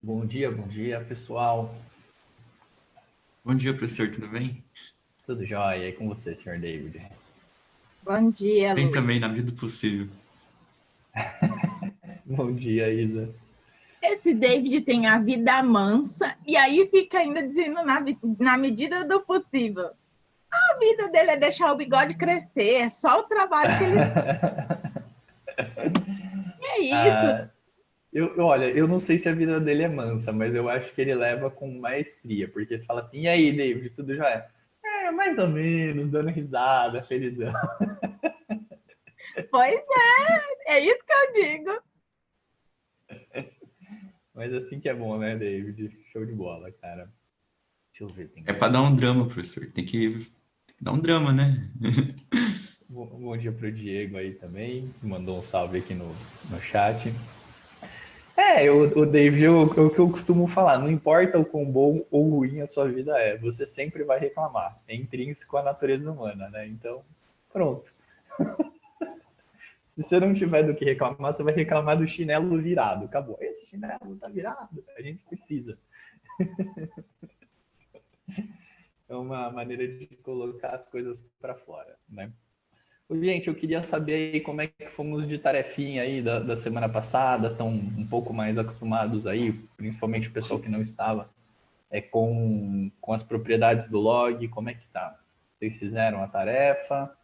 Bom dia, pessoal. Bom dia, professor, tudo bem? Tudo jóia? E aí com você, senhor David? Bom dia, Bem Lu. também, na medida do possível. Bom dia, Isa. Esse David tem a vida mansa e aí fica ainda dizendo na medida do possível. A vida dele é deixar o bigode crescer, é só o trabalho que ele tem. É isso. Ah, olha, eu não sei se a vida dele é mansa, mas eu acho que ele leva com maestria, porque você fala assim, e aí, David, tudo jóia? É, mais ou menos, dando risada, felizão. Pois é isso que eu digo. Mas assim que é bom, né, David? Show de bola, cara. Deixa eu ver, tem É pra dar um drama, professor. Tem que dar um drama, né? bom dia pro Diego aí também, que mandou um salve aqui no chat. O David, o que eu costumo falar, não importa o quão bom ou ruim a sua vida é, você sempre vai reclamar. É intrínseco à natureza humana, né? Então, pronto. Se você não tiver do que reclamar, você vai reclamar do chinelo virado. Acabou. Esse chinelo tá virado, a gente precisa. É uma maneira de colocar as coisas para fora, né? Gente, eu queria saber aí como é que fomos de tarefinha aí da semana passada, estão um pouco mais acostumados aí, principalmente o pessoal que não estava, com as propriedades do log, como é que tá? Vocês fizeram a tarefa?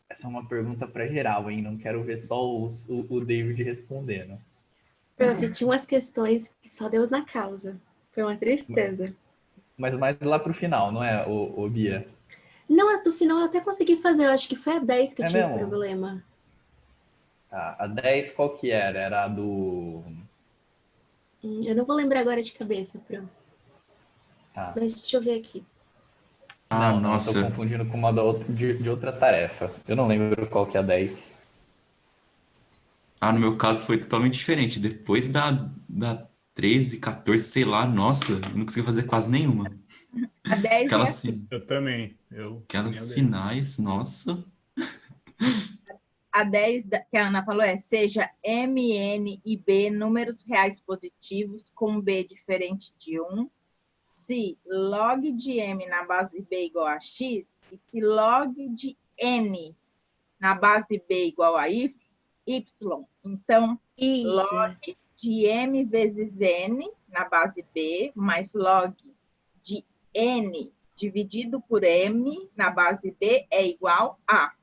Essa é uma pergunta para geral, hein? Não quero ver só o David respondendo. Prof, tinha umas questões que só Deus na causa. Foi uma tristeza. Mas mais lá pro final, não é, o Bia? Não, as do final eu até consegui fazer. Eu acho que foi a 10 que eu É tive mesmo? problema. Tá, a 10 qual que era? Era a do... Eu não vou lembrar agora de cabeça, Pro. Tá. Mas deixa eu ver aqui. Ah, Não, eu tô nossa. confundindo com uma de outra tarefa. Eu não lembro qual que é a 10. Ah, no meu caso foi totalmente diferente. Depois da 13, 14, sei lá, nossa, eu não consegui fazer quase nenhuma. A 10 é Aquelas, assim. Eu também. Eu tinha aquelas 10. finais, nossa. A 10 que a Ana falou é: seja M, N e B números reais positivos com B diferente de 1, se log de M na base B igual a X e se log de N na base B igual a Y. Então, Isso. log de M vezes N na base B mais log de N dividido por M na base B é igual a...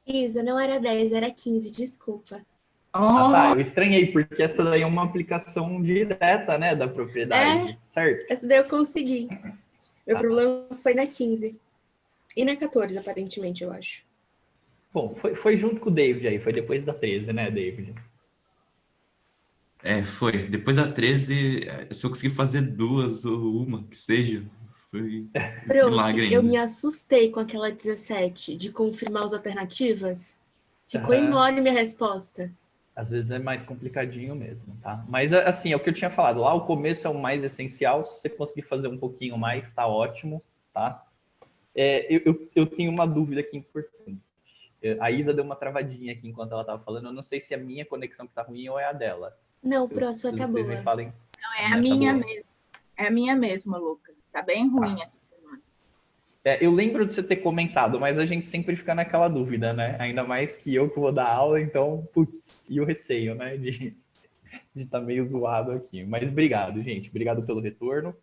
Isa, não era 10, era 15, desculpa. Ah, tá. Oh, Eu estranhei, porque essa daí é uma aplicação direta, né, da É, propriedade, certo? essa daí eu consegui. Meu Tá. problema foi na 15. E na 14, aparentemente, eu acho. Bom, foi junto com o David aí, foi depois da 13, né, David? É, foi. Depois da 13, se eu conseguir fazer duas ou uma, que seja, foi Prof, milagre eu me ainda. assustei com aquela 17 de confirmar as alternativas. Ficou Aham. enorme a resposta. Às vezes é mais complicadinho mesmo, tá? Mas, assim, é o que eu tinha falado. Lá o começo é o mais essencial. Se você conseguir fazer um pouquinho mais, tá ótimo, tá? Eu tenho uma dúvida aqui importante. A Isa deu uma travadinha aqui enquanto ela estava falando. Eu não sei se é a minha conexão que tá ruim ou é a dela. Não, Eu Pro, a sua preciso tá que vocês me boa. falem. não, A é a minha tá minha boa? mesmo. É a minha mesmo, Lucas. Tá bem ruim Tá. essa semana. Eu lembro de você ter comentado, mas a gente sempre fica naquela dúvida, né? Ainda mais que eu que vou dar aula, então, putz, e o receio, né? De estar meio zoado aqui. Mas obrigado, gente. Obrigado pelo retorno.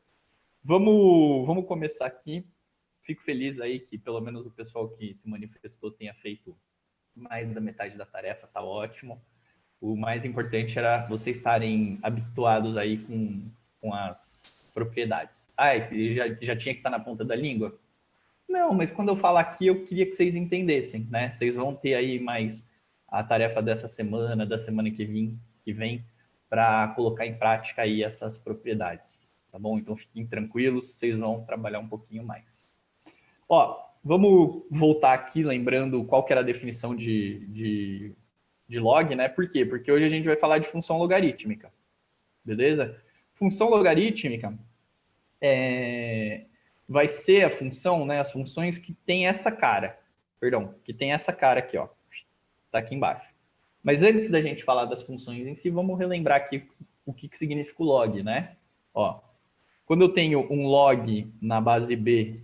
Vamos começar aqui. Fico feliz aí que pelo menos o pessoal que se manifestou tenha feito mais da metade da tarefa, tá ótimo. O mais importante era vocês estarem habituados aí com as propriedades. Já tinha que estar na ponta da língua? Não, mas quando eu falar aqui, eu queria que vocês entendessem, né? Vocês vão ter aí mais a tarefa dessa semana, da semana que vem, para colocar em prática aí essas propriedades, tá bom? Então fiquem tranquilos, vocês vão trabalhar um pouquinho mais. Ó, vamos voltar aqui lembrando qual que era a definição de log, né? Por quê? Porque hoje a gente vai falar de função logarítmica, beleza? Função logarítmica vai ser a função, né? As funções que tem essa cara, perdão, que tem essa cara aqui, ó, tá aqui embaixo. Mas antes da gente falar das funções em si, vamos relembrar aqui o que significa o log, né? Ó, quando eu tenho um log na base B,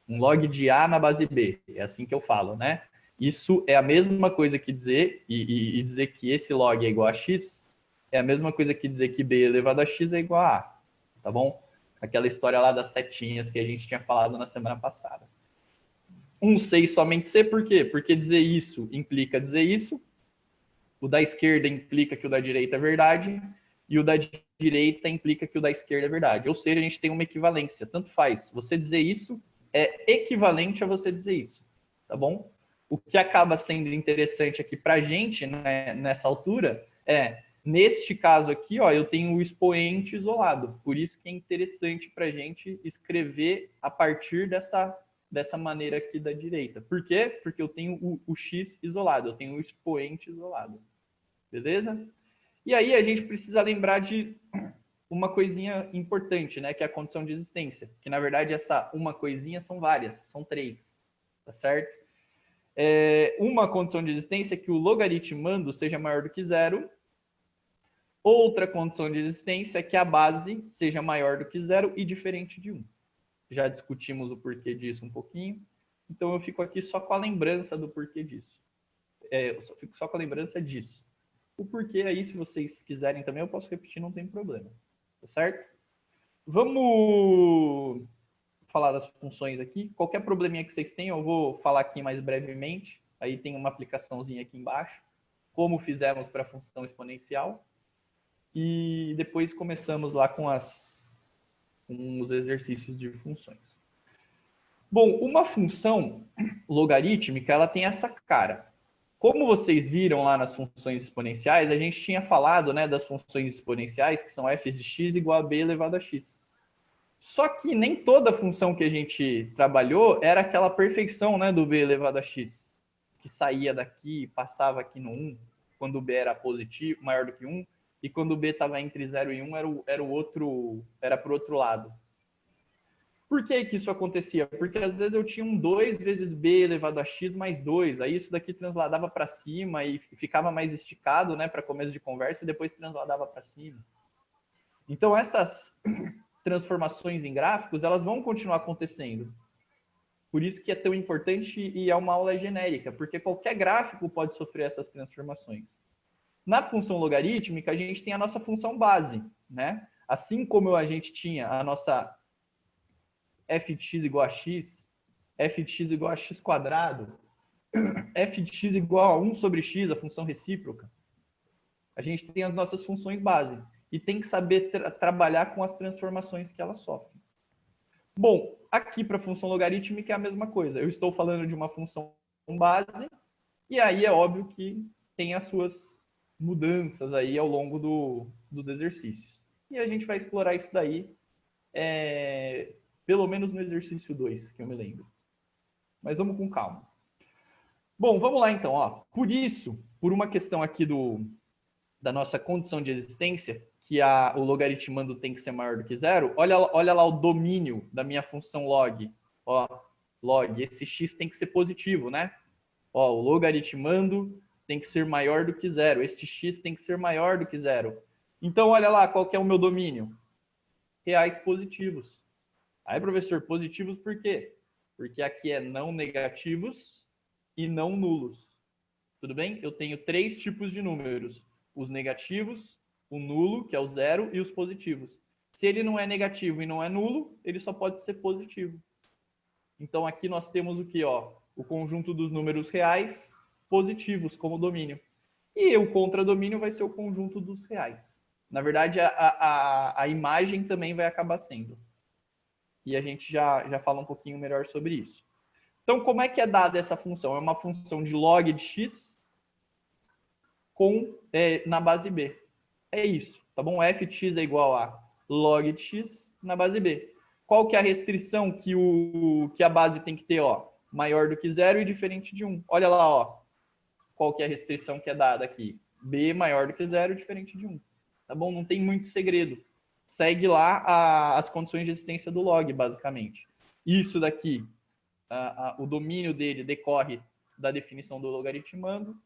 um log de A na base B, é assim que eu falo, né? Isso é a mesma coisa que dizer, e dizer que esse log é igual a x, é a mesma coisa que dizer que B elevado a x é igual a A, tá bom? Aquela história lá das setinhas que a gente tinha falado na semana passada. Um C e somente C, por quê? Porque dizer isso implica dizer isso, o da esquerda implica que o da direita é verdade, e o da direita implica que o da esquerda é verdade. Ou seja, a gente tem uma equivalência. Tanto faz. Você dizer isso é equivalente a você dizer isso. Tá bom? O que acaba sendo interessante aqui para a gente, né, nessa altura, neste caso aqui, ó, eu tenho o expoente isolado. Por isso que é interessante para a gente escrever a partir dessa maneira aqui da direita. Por quê? Porque eu tenho o x isolado, eu tenho o expoente isolado. Beleza? E aí a gente precisa lembrar de uma coisinha importante, né? Que é a condição de existência. Que, na verdade, essa uma coisinha são várias, são 3. Tá certo? Uma condição de existência é que o logaritmando seja maior do que 0. Outra condição de existência é que a base seja maior do que 0 e diferente de 1. Já discutimos o porquê disso um pouquinho. Então, eu fico aqui só com a lembrança do porquê disso. Eu fico só com a lembrança disso. O porquê aí, se vocês quiserem também, eu posso repetir, não tem problema. Tá certo? Vamos falar das funções aqui. Qualquer probleminha que vocês tenham, eu vou falar aqui mais brevemente. Aí tem uma aplicaçãozinha aqui embaixo, como fizemos para a função exponencial. E depois começamos lá com os exercícios de funções. Bom, uma função logarítmica, ela tem essa cara. Como vocês viram lá nas funções exponenciais, a gente tinha falado, né, das funções exponenciais, que são f de x igual a b elevado a x. Só que nem toda função que a gente trabalhou era aquela perfeição, né, do b elevado a x, que saía daqui e passava aqui no 1, quando o b era positivo, maior do que 1, e quando o b estava entre 0 e 1, era para o outro lado. Por que isso acontecia? Porque às vezes eu tinha um 2 vezes b elevado a x mais 2. Aí isso daqui transladava para cima e ficava mais esticado, né, para começo de conversa, e depois transladava para cima. Então essas transformações em gráficos, elas vão continuar acontecendo. Por isso que é tão importante e é uma aula genérica, porque qualquer gráfico pode sofrer essas transformações. Na função logarítmica, a gente tem a nossa função base, né? Assim como a gente tinha a nossa f de x igual a x, f de x igual a x quadrado, f de x igual a 1 sobre x, a função recíproca. A gente tem as nossas funções base e tem que saber trabalhar com as transformações que elas sofrem. Bom, aqui para a função logarítmica é a mesma coisa. Eu estou falando de uma função base e aí é óbvio que tem as suas mudanças aí ao longo dos exercícios. E a gente vai explorar isso daí pelo menos no exercício 2, que eu me lembro. Mas vamos com calma. Bom, vamos lá então. Ó. Por isso, por uma questão aqui da nossa condição de existência, que o logaritmando tem que ser maior do que 0, olha lá o domínio da minha função log. Ó, log, esse x tem que ser positivo, né? Ó, o logaritmando tem que ser maior do que 0. Este x tem que ser maior do que 0. Então, olha lá, qual que é o meu domínio? Reais positivos. Aí, professor, positivos por quê? Porque aqui é não negativos e não nulos. Tudo bem? Eu tenho 3 tipos de números. Os negativos, o nulo, que é o 0, e os positivos. Se ele não é negativo e não é nulo, ele só pode ser positivo. Então, aqui nós temos o quê? Ó? O conjunto dos números reais positivos como domínio. E o contradomínio vai ser o conjunto dos reais. Na verdade, a imagem também vai acabar sendo. E a gente já fala um pouquinho melhor sobre isso. Então, como é que é dada essa função? É uma função de log de x na base b. É isso, tá bom? f de x é igual a log de x na base b. Qual que é a restrição que a base tem que ter? Ó, maior do que 0 e diferente de 1. Olha lá, ó. Qual que é a restrição que é dada aqui? b maior do que 0 e diferente de 1. Tá bom? Não tem muito segredo. Segue lá as condições de existência do log, basicamente. Isso daqui, o domínio dele decorre da definição do logaritmando.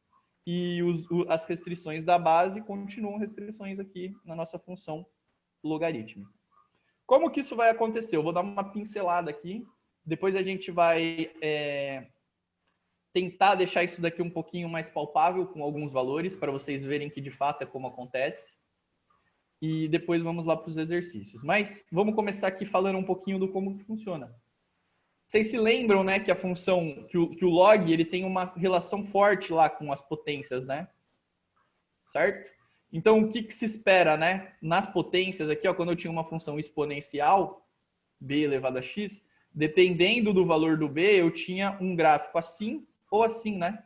e as restrições da base continuam restrições aqui na nossa função logarítmica. Como que isso vai acontecer? Eu vou dar uma pincelada aqui, depois a gente vai tentar deixar isso daqui um pouquinho mais palpável com alguns valores, para vocês verem que de fato é como acontece. E depois vamos lá para os exercícios. Mas vamos começar aqui falando um pouquinho do como que funciona. Vocês se lembram, né, que a função, que o log, ele tem uma relação forte lá com as potências, né? Certo? Então, o que que se espera, né? Nas potências aqui, ó, quando eu tinha uma função exponencial, b elevado a x, dependendo do valor do b, eu tinha um gráfico assim ou assim, né?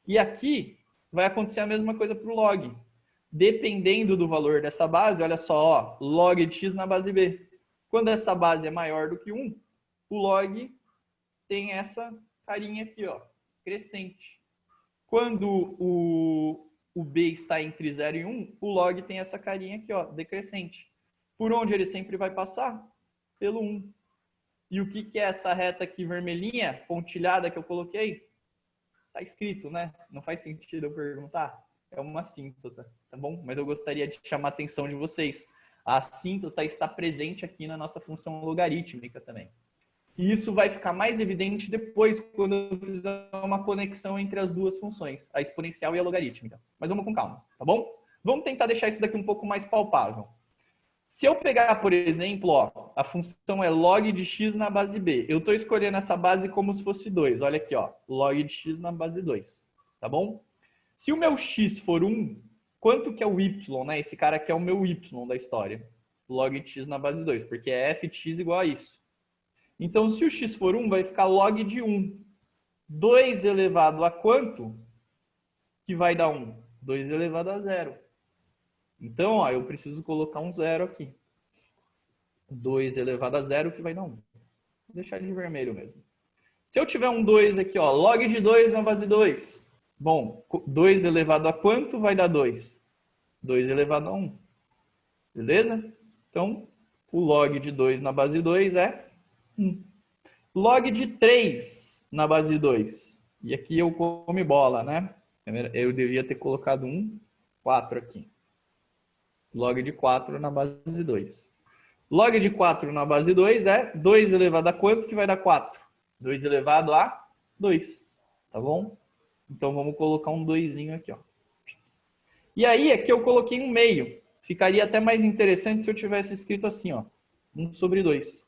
E aqui vai acontecer a mesma coisa para o log. Dependendo do valor dessa base, olha só, ó, log de x na base b. Quando essa base é maior do que 1, o log tem essa carinha aqui, ó, crescente. Quando o b está entre 0 e 1, o log tem essa carinha aqui, ó, decrescente. Por onde ele sempre vai passar? Pelo 1. E o que é essa reta aqui vermelhinha, pontilhada que eu coloquei? Tá escrito, né? Não faz sentido eu perguntar. É uma assíntota, tá bom? Mas eu gostaria de chamar a atenção de vocês. A assíntota está presente aqui na nossa função logarítmica também. E isso vai ficar mais evidente depois, quando eu fizer uma conexão entre as duas funções, a exponencial e a logarítmica. Mas vamos com calma, tá bom? Vamos tentar deixar isso daqui um pouco mais palpável. Se eu pegar, por exemplo, ó, a função é log de x na base b. Eu estou escolhendo essa base como se fosse 2. Olha aqui, ó, log de x na base 2. Tá bom? Se o meu x for 1, quanto que é o y, né? Esse cara aqui é o meu y da história. Log de x na base 2, porque é f de x igual a isso. Então, se o x for 1, vai ficar log de 1. 2 elevado a quanto que vai dar 1? 2 elevado a 0. Então, ó, eu preciso colocar um 0 aqui. 2 elevado a 0 que vai dar 1. Vou deixar de vermelho mesmo. Se eu tiver um 2 aqui, ó, log de 2 na base 2. Bom, 2 elevado a quanto vai dar 2? 2 elevado a 1. Beleza? Então, o log de 2 na base 2 é 1. Log de 3 na base 2. E aqui eu come bola, né? Eu devia ter colocado 4 aqui. Log de 4 na base 2. Log de 4 na base 2 é 2 elevado a quanto que vai dar 4? 2 elevado a 2. Tá bom? Então vamos colocar um 2zinho aqui, ó. E aí aqui eu coloquei um meio. Ficaria até mais interessante se eu tivesse escrito assim, ó. 1 sobre 2.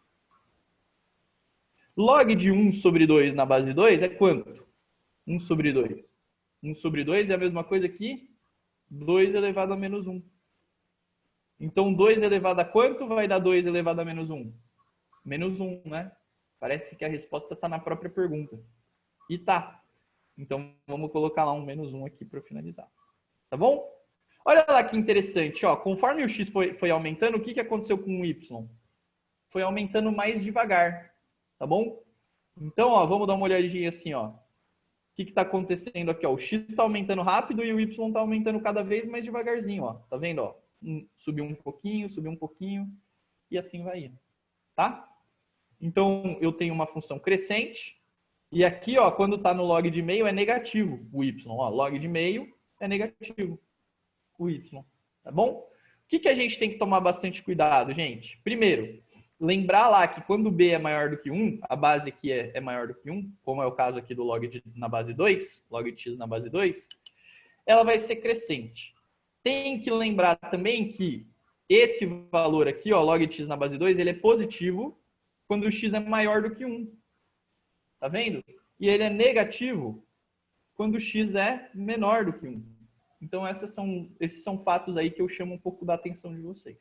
Log de 1 sobre 2 na base 2 é quanto? 1 sobre 2. 1 sobre 2 é a mesma coisa que 2 elevado a menos 1. Então, 2 elevado a quanto vai dar 2 elevado a menos 1? Menos 1, né? Parece que a resposta está na própria pergunta. E tá. Então, vamos colocar lá um menos 1 aqui para finalizar. Tá bom? Olha lá que interessante. Ó, conforme o x foi aumentando, o que aconteceu com o y? Foi aumentando mais devagar. Tá bom? Então, ó, vamos dar uma olhadinha assim, ó. O que está acontecendo aqui? Ó? O x está aumentando rápido e o y está aumentando cada vez mais devagarzinho. Ó. Tá vendo? Ó? Subiu um pouquinho, e assim vai indo. Tá? Então, eu tenho uma função crescente. E aqui, ó, quando está no log de meio, é negativo o y. Ó, log de meio é negativo o y. Tá bom? O que a gente tem que tomar bastante cuidado, gente? Primeiro, lembrar lá que quando b é maior do que 1, a base aqui é maior do que 1, como é o caso aqui do log na base 2, log de x na base 2, ela vai ser crescente. Tem que lembrar também que esse valor aqui, ó, log de x na base 2, ele é positivo quando o x é maior do que 1. Tá vendo? E ele é negativo quando o x é menor do que 1. Então, esses são fatos aí que eu chamo um pouco da atenção de vocês.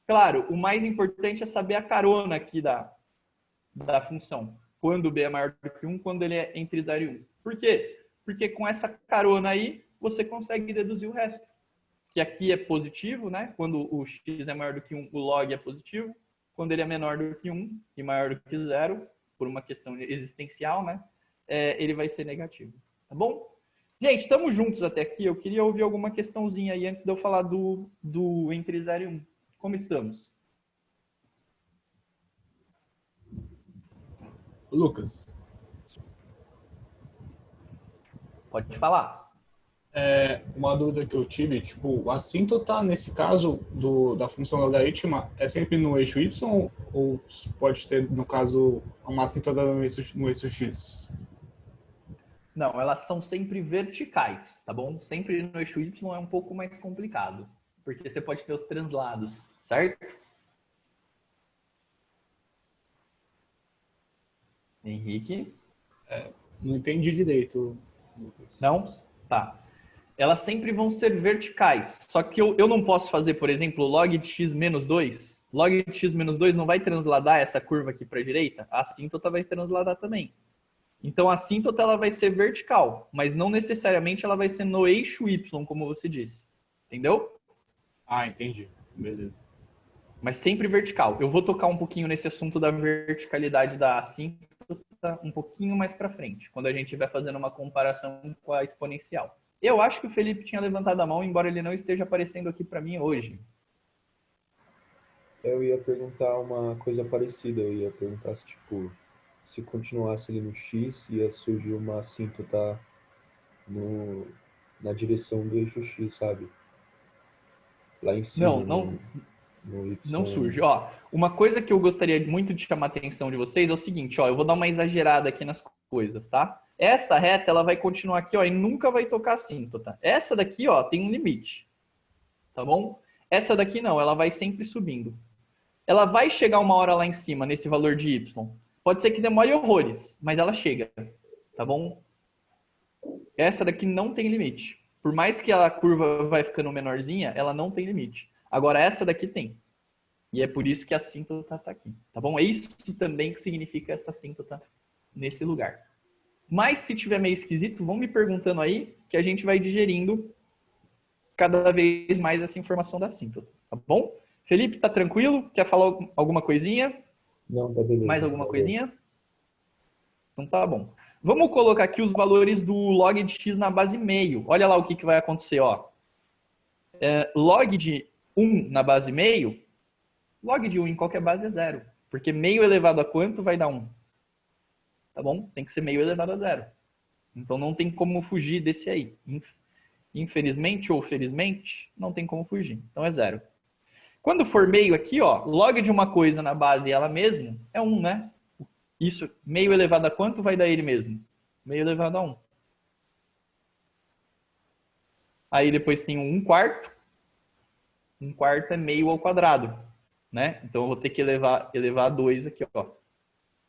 Claro, o mais importante é saber a carona aqui da função. Quando b é maior do que 1, quando ele é entre 0 e 1. Por quê? Porque com essa carona aí, você consegue deduzir o resto. Que aqui é positivo, né? Quando o x é maior do que 1, o log é positivo. Quando ele é menor do que 1 e maior do que 0, por uma questão existencial, né? Ele vai ser negativo. Tá bom? Gente, estamos juntos até aqui. Eu queria ouvir alguma questãozinha aí antes de eu falar do entre 0 e 1. Como estamos? Lucas. Pode falar. Uma dúvida que eu tive, tipo, o assíntota, nesse caso, da função logarítmica, é sempre no eixo y ou pode ter, no caso, uma assíntota no eixo x? Não, elas são sempre verticais, tá bom? Sempre no eixo Y é um pouco mais complicado, porque você pode ter os translados, certo? Henrique? Não entendi direito, Lucas. Não? Tá. Elas sempre vão ser verticais, só que eu não posso fazer, por exemplo, log de x menos 2. Log de x menos 2 não vai transladar essa curva aqui para a direita? A assíntota vai transladar também. Então, a assíntota ela vai ser vertical, mas não necessariamente ela vai ser no eixo Y, como você disse. Entendeu? Ah, entendi. Beleza. Mas sempre vertical. Eu vou tocar um pouquinho nesse assunto da verticalidade da assíntota um pouquinho mais para frente, quando a gente estiver fazendo uma comparação com a exponencial. Eu acho que o Felipe tinha levantado a mão, embora ele não esteja aparecendo aqui para mim hoje. Eu ia perguntar uma coisa parecida. Eu ia perguntar se, tipo, se continuasse ali no X, ia surgir uma assíntota na direção do eixo X, sabe? Lá em cima, no Y. Não surge. Ó, uma coisa que eu gostaria muito de chamar a atenção de vocês é o seguinte, ó, eu vou dar uma exagerada aqui nas coisas, tá? Essa reta, ela vai continuar aqui, ó, e nunca vai tocar a assíntota. Essa daqui, ó, tem um limite, tá bom? Essa daqui não, ela vai sempre subindo. Ela vai chegar uma hora lá em cima, nesse valor de Y. Pode ser que demore horrores, mas ela chega, tá bom? Essa daqui não tem limite. Por mais que a curva vai ficando menorzinha, ela não tem limite. Agora, essa daqui tem. E é por isso que a assíntota está aqui, tá bom? É isso também que significa essa assíntota nesse lugar. Mas se tiver meio esquisito, vão me perguntando aí que a gente vai digerindo cada vez mais essa informação da assíntota, tá bom? Felipe, tá tranquilo? Quer falar alguma coisinha? Não, tá beleza. Mais alguma coisinha? Então tá bom. Vamos colocar aqui os valores do log de x na base meio. Olha lá o que vai acontecer, ó. Log de 1 na base meio, log de 1 em qualquer base é 0. Porque meio elevado a quanto vai dar 1? Tá bom? Tem que ser meio elevado a 0. Então não tem como fugir desse aí. Infelizmente ou felizmente, não tem como fugir. Então é 0. Quando for meio aqui, ó, log de uma coisa na base ela mesma é 1, né? Isso, meio elevado a quanto vai dar ele mesmo? Meio elevado a 1. Aí depois tem um 1/4. 1/4 é meio ao quadrado, né? Então eu vou ter que elevar a 2 aqui, ó.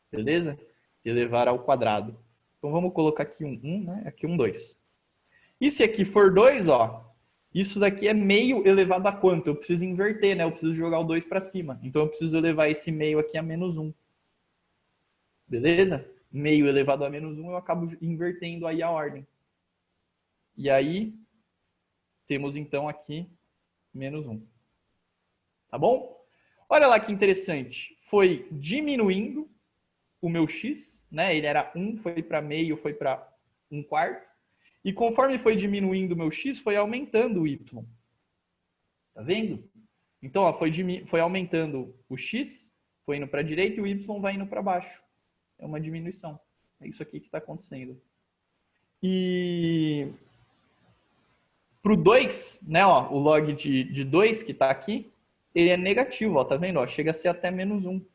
Beleza? Elevar ao quadrado. Então vamos colocar aqui um 1, né? Aqui um 2. E se aqui for 2, ó, isso daqui é meio elevado a quanto? Eu preciso inverter, né? Eu preciso jogar o 2 para cima. Então eu preciso elevar esse meio aqui a menos 1. Beleza? Meio elevado a menos 1, eu acabo invertendo aí a ordem. E aí, temos então aqui menos 1. Tá bom? Olha lá que interessante. Foi diminuindo o meu x, né? Ele era 1, foi para meio, foi para 1/4. E conforme foi diminuindo o meu x, foi aumentando o y. Tá vendo? Então, ó, foi aumentando o x, foi indo para a direita e o y vai indo para baixo. É uma diminuição. É isso aqui que está acontecendo. E para o 2, né, ó, o log de 2 que está aqui, ele é negativo, ó, tá vendo? Ó, chega a ser até menos 1.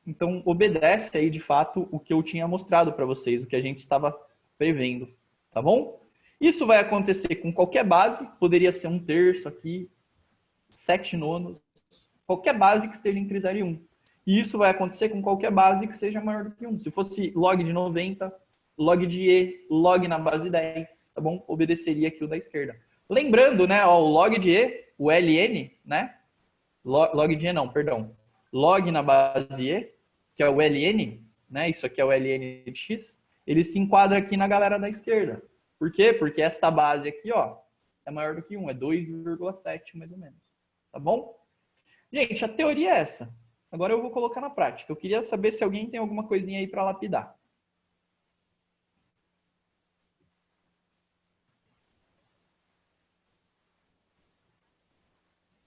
Então, obedece aí, de fato, o que eu tinha mostrado para vocês, o que a gente estava prevendo, tá bom? Isso vai acontecer com qualquer base, poderia ser 1/3 aqui, 7/9, qualquer base que esteja entre 0 e 1. E isso vai acontecer com qualquer base que seja maior do que 1. Se fosse log de 90, log de E, log na base 10, tá bom? Obedeceria aqui o da esquerda. Lembrando, né, ó, o log de E, o ln, né? Log de E não, perdão. Log na base E, que é o ln, né? Isso aqui é o ln de x. Ele se enquadra aqui na galera da esquerda. Por quê? Porque esta base aqui, ó, é maior do que 1, é 2,7 mais ou menos. Tá bom? Gente, a teoria é essa. Agora eu vou colocar na prática. Eu queria saber se alguém tem alguma coisinha aí para lapidar.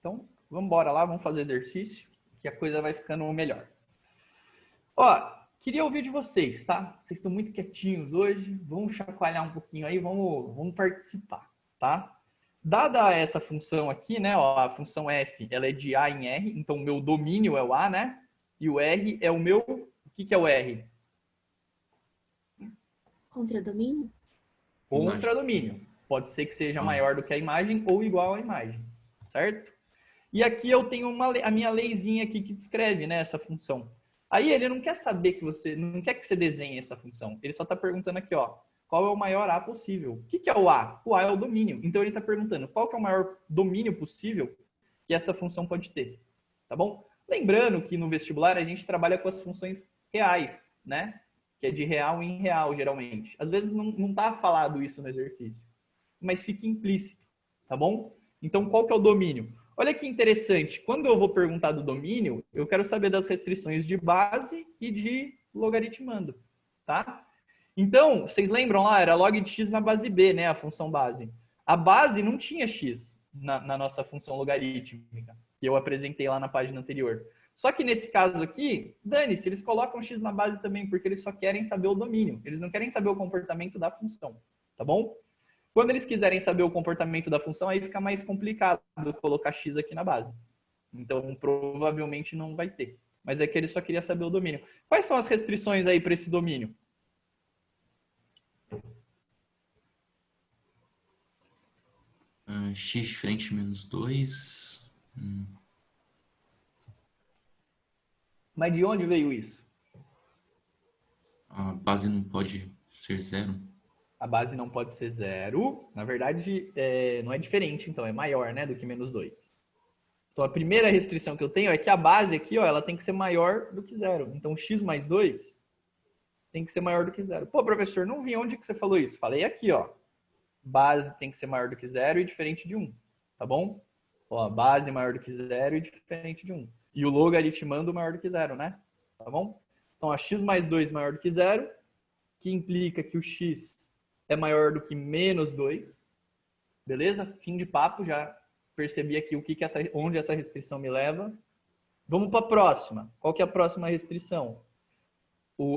Então, vamos embora lá, vamos fazer exercício, que a coisa vai ficando melhor. Ó, queria ouvir de vocês, tá? Vocês estão muito quietinhos hoje, vamos chacoalhar um pouquinho aí, vamos participar, tá? Dada essa função aqui, né, ó, a função f, ela é de A em R, então o meu domínio é o A, né? E o R é o meu... O que é o R? Contradomínio? Contradomínio. Pode ser que seja Ah. maior do que a imagem ou igual à imagem, certo? E aqui eu tenho a minha leizinha aqui que descreve, né, essa função. Aí ele não quer saber que você... Não quer que você desenhe essa função. Ele só está perguntando aqui, ó. Qual é o maior A possível? O que é o A? O A é o domínio. Então ele está perguntando qual que é o maior domínio possível que essa função pode ter. Tá bom? Lembrando que no vestibular a gente trabalha com as funções reais, né? Que é de real em real, geralmente. Às vezes não está falado isso no exercício, mas fica implícito, tá bom? Então qual que é o domínio? Olha que interessante. Quando eu vou perguntar do domínio, eu quero saber das restrições de base e de logaritmando, tá? Então, vocês lembram lá, era log de x na base b, né, a função base. A base não tinha x na nossa função logarítmica, que eu apresentei lá na página anterior. Só que nesse caso aqui, dane-se, eles colocam x na base também, porque eles só querem saber o domínio. Eles não querem saber o comportamento da função, tá bom? Quando eles quiserem saber o comportamento da função, aí fica mais complicado colocar x aqui na base. Então, provavelmente não vai ter. Mas é que ele só queria saber o domínio. Quais são as restrições aí para esse domínio? X diferente de menos 2. Mas de onde veio isso? A base não pode ser 0. A base não pode ser 0. Na verdade, não é diferente, então é maior, né, do que menos 2. Então a primeira restrição que eu tenho é que a base aqui, ó, ela tem que ser maior do que 0. Então x mais 2 tem que ser maior do que 0. Pô, professor, não vi onde que você falou isso. Falei aqui, ó. Base tem que ser maior do que 0 e diferente de 1. Tá bom? Ó, base maior do que 0 e diferente de 1. E o logaritmando maior do que 0, né? Tá bom? Então, a x mais 2 maior do que 0, que implica que o x é maior do que menos 2. Beleza? Fim de papo, já percebi aqui onde essa restrição me leva. Vamos para a próxima. Qual que é a próxima restrição?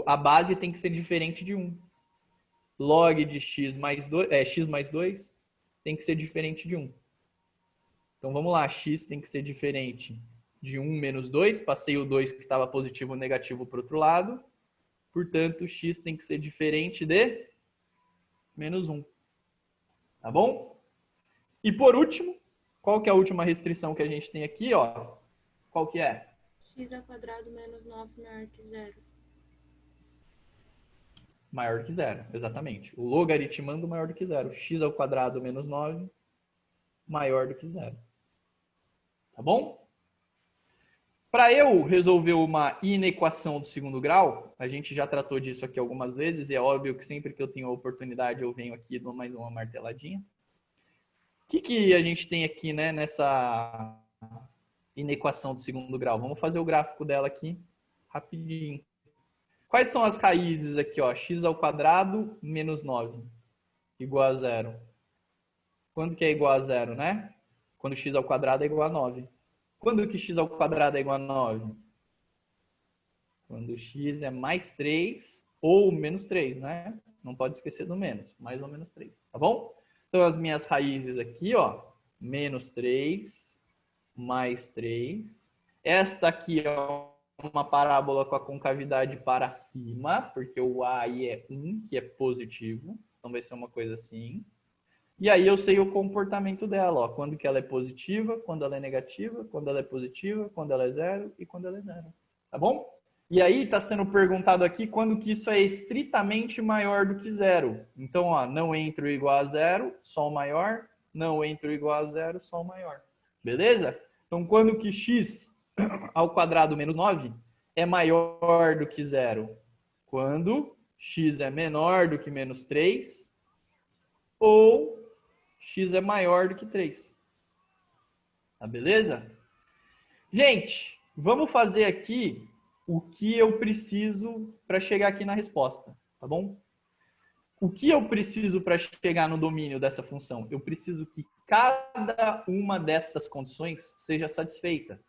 A base tem que ser diferente de 1. Log de x mais 2 tem que ser diferente de 1. Então vamos lá, x tem que ser diferente de 1 menos 2. Passei o 2 que estava positivo ou negativo para o outro lado. Portanto, x tem que ser diferente de menos 1. Tá bom? E por último, qual que é a última restrição que a gente tem aqui, ó? Qual que é? x² menos 9 maior que 0. Maior do que 0, exatamente. O logaritmando maior do que 0. x² menos 9 maior do que 0. Tá bom? Para eu resolver uma inequação do segundo grau, a gente já tratou disso aqui algumas vezes, e é óbvio que sempre que eu tenho a oportunidade eu venho aqui e dou mais uma marteladinha. O que a gente tem aqui, né, nessa inequação do segundo grau? Vamos fazer o gráfico dela aqui rapidinho. Quais são as raízes aqui, ó? x² menos 9 igual a 0. Quando que é igual a 0, né? Quando x² é igual a 9. Quando que x² é igual a 9? Quando x é mais 3 ou menos 3, né? Não pode esquecer do menos. Mais ou menos 3, tá bom? Então, as minhas raízes aqui, ó. Menos 3, mais 3. Esta aqui é uma parábola com a concavidade para cima, porque o A aí é 1, que é positivo. Então, vai ser uma coisa assim. E aí eu sei o comportamento dela, ó. Quando que ela é positiva, quando ela é negativa, quando ela é positiva, quando ela é 0 e quando ela é 0. Tá bom? E aí está sendo perguntado aqui quando que isso é estritamente maior do que 0. Então, ó, não entre o igual a 0, só o maior. Não entre o igual a 0, só o maior. Beleza? Então, quando que x ao quadrado menos 9 é maior do que 0? Quando x é menor do que menos 3 ou x é maior do que 3. Tá beleza? Gente, vamos fazer aqui o que eu preciso para chegar aqui na resposta, tá bom? O que eu preciso para chegar no domínio dessa função? Eu preciso que cada uma destas condições seja satisfeita.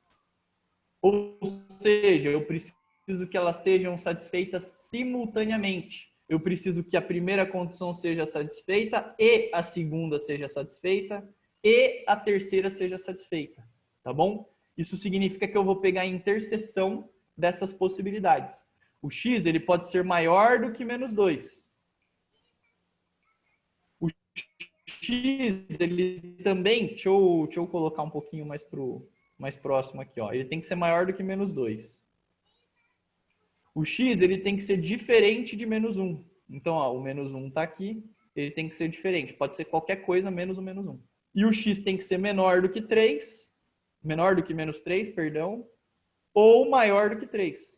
Ou seja, eu preciso preciso que elas sejam satisfeitas simultaneamente. Eu preciso que a primeira condição seja satisfeita e a segunda seja satisfeita e a terceira seja satisfeita, tá bom? Isso significa que eu vou pegar a interseção dessas possibilidades. O x ele pode ser maior do que menos 2. O x ele também, deixa eu colocar um pouquinho mais próximo aqui, ó. Ele tem que ser maior do que menos 2. O x ele tem que ser diferente de menos 1. Então, ó, o menos 1 está aqui, ele tem que ser diferente. Pode ser qualquer coisa menos o menos 1. E o x tem que ser menor do que 3, menor do que menos 3, perdão, ou maior do que 3.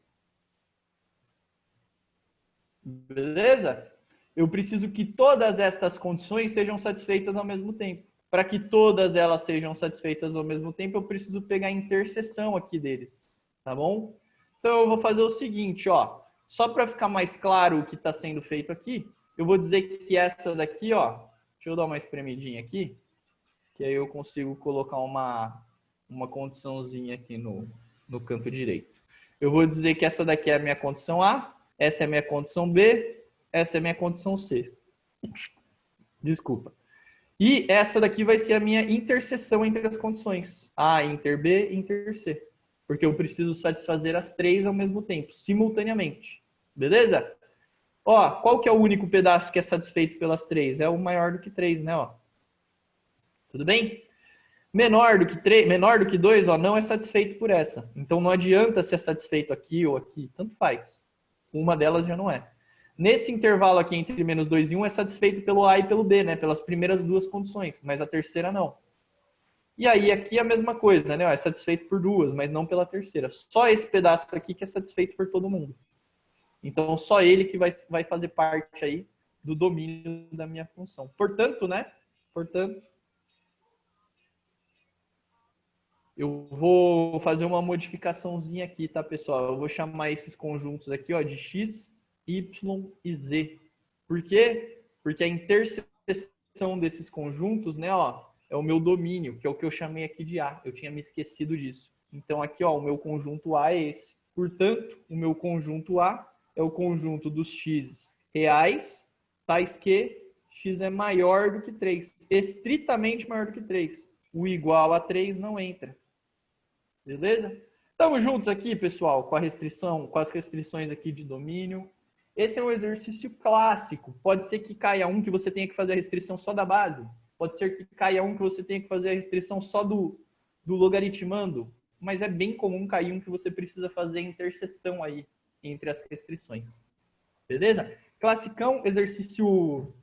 Beleza? Eu preciso que todas estas condições sejam satisfeitas ao mesmo tempo. Para que todas elas sejam satisfeitas ao mesmo tempo, eu preciso pegar a interseção aqui deles, tá bom? Então, eu vou fazer o seguinte, ó. Só para ficar mais claro o que está sendo feito aqui, eu vou dizer que essa daqui, ó, deixa eu dar uma espremidinha aqui, que aí eu consigo colocar uma condiçãozinha aqui no canto direito. Eu vou dizer que essa daqui é a minha condição A, essa é a minha condição B, essa é a minha condição C. Desculpa. E essa daqui vai ser a minha interseção entre as condições. A, inter B, inter C. Porque eu preciso satisfazer as três ao mesmo tempo, simultaneamente. Beleza? Ó, qual que é o único pedaço que é satisfeito pelas três? É o maior do que 3, né? Ó. Tudo bem? Menor do que 3, menor do que 2, ó, não é satisfeito por essa. Então não adianta ser satisfeito aqui ou aqui. Tanto faz. Uma delas já não é. Nesse intervalo aqui entre menos 2 e 1 é satisfeito pelo A e pelo B, né? Pelas primeiras duas condições, mas a terceira não. E aí aqui é a mesma coisa, né? É satisfeito por duas, mas não pela terceira. Só esse pedaço aqui que é satisfeito por todo mundo. Então só ele que vai fazer parte aí do domínio da minha função. Portanto, né? Portanto, eu vou fazer uma modificaçãozinha aqui, tá, pessoal? Eu vou chamar esses conjuntos aqui, ó, de x, y e z. Por quê? Porque a interseção desses conjuntos, né, ó, é o meu domínio, que é o que eu chamei aqui de A. Eu tinha me esquecido disso. Então aqui, ó, o meu conjunto A é esse. Portanto, o meu conjunto A é o conjunto dos x reais, tais que x é maior do que 3. Estritamente maior do que 3. O igual a 3 não entra. Beleza? Estamos juntos aqui, pessoal, com as restrições aqui de domínio. Esse é um exercício clássico. Pode ser que caia um que você tenha que fazer a restrição só da base. Pode ser que caia um que você tenha que fazer a restrição só do logaritmando. Mas é bem comum cair um que você precisa fazer a interseção aí entre as restrições. Beleza? Classicão, exercício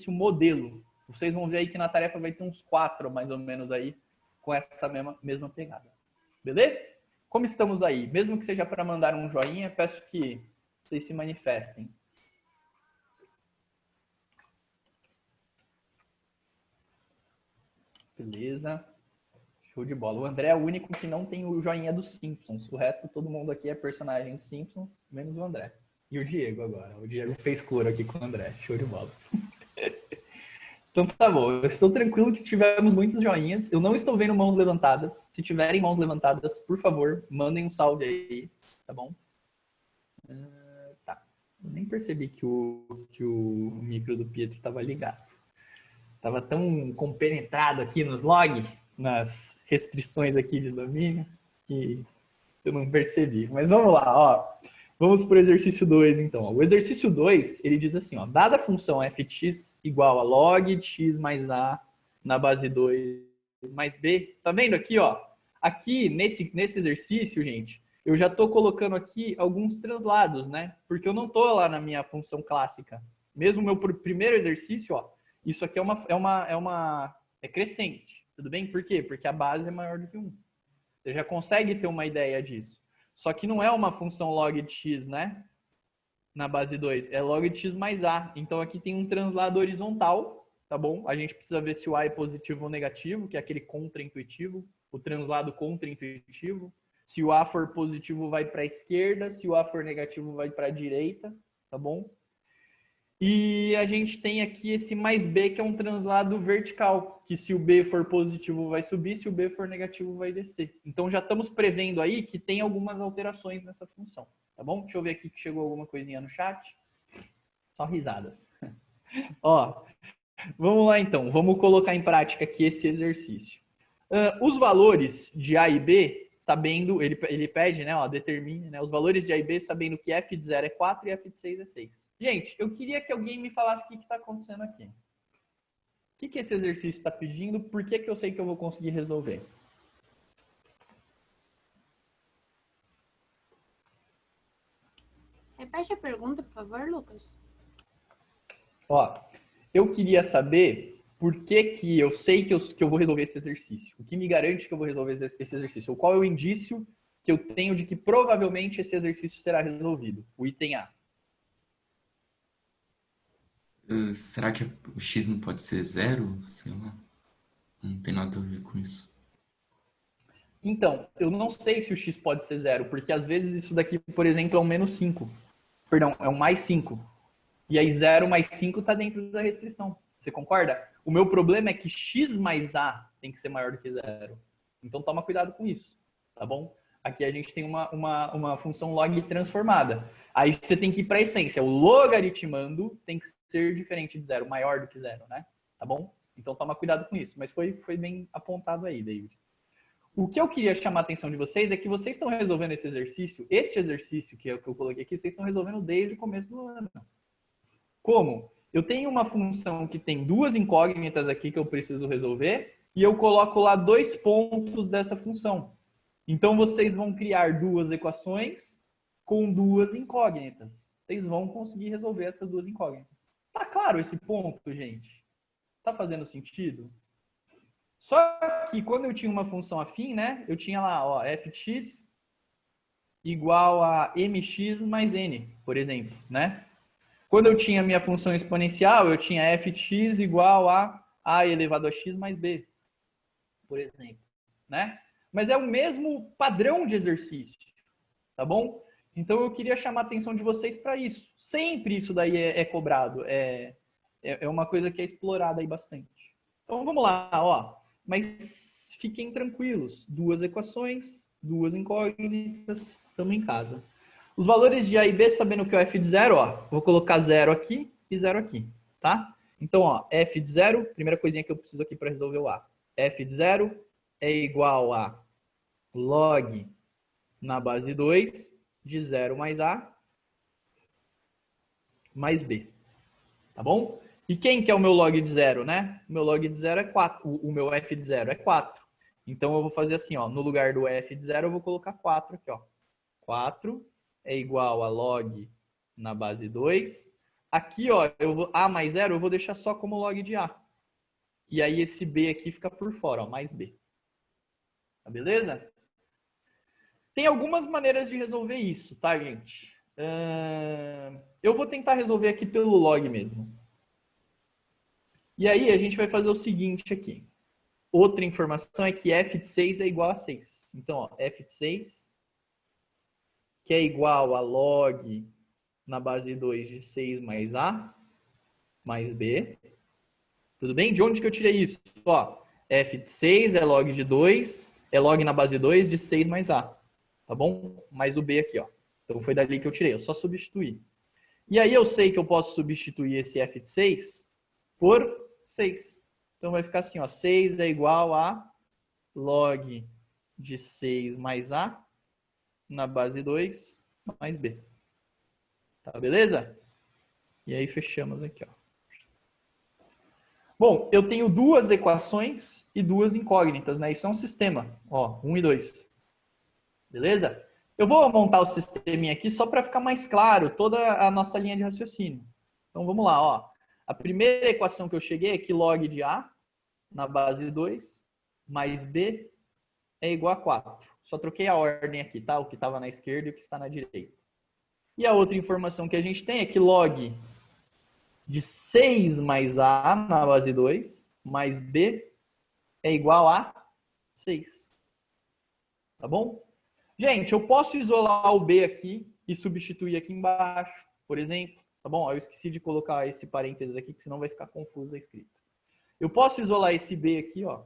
modelo. Vocês vão ver aí que na tarefa vai ter uns 4, mais ou menos, aí, com essa mesma pegada. Beleza? Como estamos aí? Mesmo que seja para mandar um joinha, peço que vocês se manifestem. Beleza. Show de bola. O André é o único que não tem o joinha dos Simpsons. O resto, todo mundo aqui é personagem dos Simpsons, menos o André. E o Diego agora. O Diego fez coro aqui com o André. Show de bola. Então tá bom. Eu estou tranquilo que tivemos muitos joinhas. Eu não estou vendo mãos levantadas. Se tiverem mãos levantadas, por favor, mandem um salve aí. Tá bom? Tá. Eu nem percebi que o micro do Pietro estava ligado. Estava tão compenetrado aqui nos log, nas restrições aqui de domínio, que eu não percebi. Mas vamos lá, ó. Vamos para o exercício 2, então. O exercício 2, ele diz assim, ó, dada a função fx igual a log de x mais a na base 2 mais b, tá vendo aqui, ó? Aqui, nesse exercício, gente, eu já estou colocando aqui alguns translados, né? Porque eu não estou lá na minha função clássica. Mesmo o meu primeiro exercício, ó, isso aqui é crescente, tudo bem? Por quê? Porque a base é maior do que 1. Você já consegue ter uma ideia disso. Só que não é uma função log de x, né? Na base 2. É log de x mais a. Então aqui tem um translado horizontal, tá bom? A gente precisa ver se o a é positivo ou negativo, que é aquele contra-intuitivo. O translado contra-intuitivo. Se o a for positivo, vai para a esquerda. Se o a for negativo, vai para a direita, tá bom? E a gente tem aqui esse mais B, que é um translado vertical, que se o B for positivo vai subir, se o B for negativo vai descer. Então já estamos prevendo aí que tem algumas alterações nessa função, tá bom? Deixa eu ver aqui que chegou alguma coisinha no chat. Só risadas. Ó, vamos lá então, vamos colocar em prática aqui esse exercício. Os valores de A e B, sabendo, ele pede, né, ó, determine, né, os valores de A e B sabendo que f de 0 é 4 e f de 6 é 6. Gente, eu queria que alguém me falasse o que está acontecendo aqui. O que esse exercício está pedindo? Por que eu sei que eu vou conseguir resolver? Repete a pergunta, por favor, Lucas. Ó, eu queria saber por que eu sei que eu vou resolver esse exercício. O que me garante que eu vou resolver esse exercício? Ou qual é o indício que eu tenho de que provavelmente esse exercício será resolvido? O item A. Será que o x não pode ser 0? Sei lá. Não tem nada a ver com isso. Então, eu não sei se o x pode ser 0, porque às vezes isso daqui, por exemplo, é um menos 5. Perdão, é um mais 5. E aí 0 mais 5 está dentro da restrição. Você concorda? O meu problema é que x mais a tem que ser maior do que 0. Então toma cuidado com isso, tá bom? Aqui a gente tem uma função log transformada. Aí você tem que ir para a essência. O logaritmando tem que ser diferente de 0, maior do que 0, né? Tá bom? Então toma cuidado com isso. Mas foi bem apontado aí, David. O que eu queria chamar a atenção de vocês é que vocês estão resolvendo esse exercício, este exercício que eu coloquei aqui, vocês estão resolvendo desde o começo do ano. Como? Eu tenho uma função que tem duas incógnitas aqui que eu preciso resolver e eu coloco lá 2 pontos dessa função. Então, vocês vão criar duas equações com duas incógnitas. Vocês vão conseguir resolver essas duas incógnitas. Tá claro esse ponto, gente? Tá fazendo sentido? Só que quando eu tinha uma função afim, né? Eu tinha lá, ó, f de x igual a mx mais n, por exemplo, né? Quando eu tinha minha função exponencial, eu tinha f de x igual a elevado a x mais b, por exemplo, né? Mas é o mesmo padrão de exercício, tá bom? Então eu queria chamar a atenção de vocês para isso. Sempre isso daí é cobrado, é uma coisa que é explorada aí bastante. Então vamos lá, ó. Mas fiquem tranquilos, duas equações, duas incógnitas, estamos em casa. Os valores de A e B, sabendo que é o f de 0, ó, vou colocar 0 aqui e 0 aqui, tá? Então, ó, f de 0, primeira coisinha que eu preciso aqui para resolver o A. F de 0 é igual a log na base 2 de 0 mais A mais B, tá bom? E quem que é o meu log de 0, né? O meu log de 0 é 4, o meu f de 0 é 4. Então, eu vou fazer assim, ó, no lugar do f de 0, eu vou colocar 4 aqui, ó. 4 é igual a log na base 2. Aqui, ó, A mais 0, eu vou deixar só como log de A. E aí esse B aqui fica por fora, ó, mais B. Tá beleza? Tem algumas maneiras de resolver isso, tá, gente? Eu vou tentar resolver aqui pelo log mesmo. E aí a gente vai fazer o seguinte aqui. Outra informação é que f de 6 é igual a 6. Então, ó, f de 6, que é igual a log na base 2 de 6 mais A mais B. Tudo bem? De onde que eu tirei isso? Ó, f de 6 é log de 2, é log na base 2 de 6 mais A. Tá bom? Mais o B aqui, ó. Então foi dali que eu tirei, eu só substituí. E aí eu sei que eu posso substituir esse f de 6 por 6. Então vai ficar assim, ó, 6 é igual a log de 6 mais A na base 2 mais B. Tá, beleza? E aí fechamos aqui, ó. Bom, eu tenho duas equações e duas incógnitas, né? Isso é um sistema, ó, 1 e 2. Beleza? Eu vou montar o sisteminha aqui só para ficar mais claro toda a nossa linha de raciocínio. Então vamos lá, ó. A primeira equação que eu cheguei é que log de A na base 2 mais B é igual a 4. Só troquei a ordem aqui, tá? O que estava na esquerda e o que está na direita. E a outra informação que a gente tem é que log de 6 mais A na base 2 mais B é igual a 6. Tá bom? Gente, eu posso isolar o B aqui e substituir aqui embaixo, por exemplo. tá bom? Eu esqueci de colocar esse parênteses aqui, que senão vai ficar confuso a escrita. Eu posso isolar esse B aqui, ó.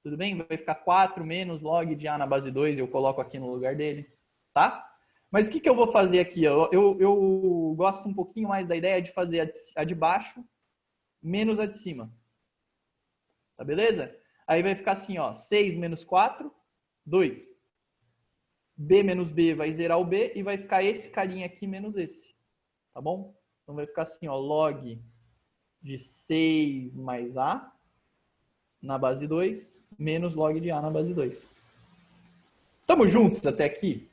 Tudo bem? Vai ficar 4 menos log de A na base 2, eu coloco aqui no lugar dele, tá? Mas o que eu vou fazer aqui? Eu gosto um pouquinho mais da ideia de fazer a de baixo menos a de cima. Tá beleza? Aí vai ficar assim, ó, 6 menos 4, 2. B menos B vai zerar o B e vai ficar esse carinha aqui menos esse. Tá bom? Então vai ficar assim, ó, log de 6 mais A na base 2, menos log de A na base 2. Estamos juntos até aqui?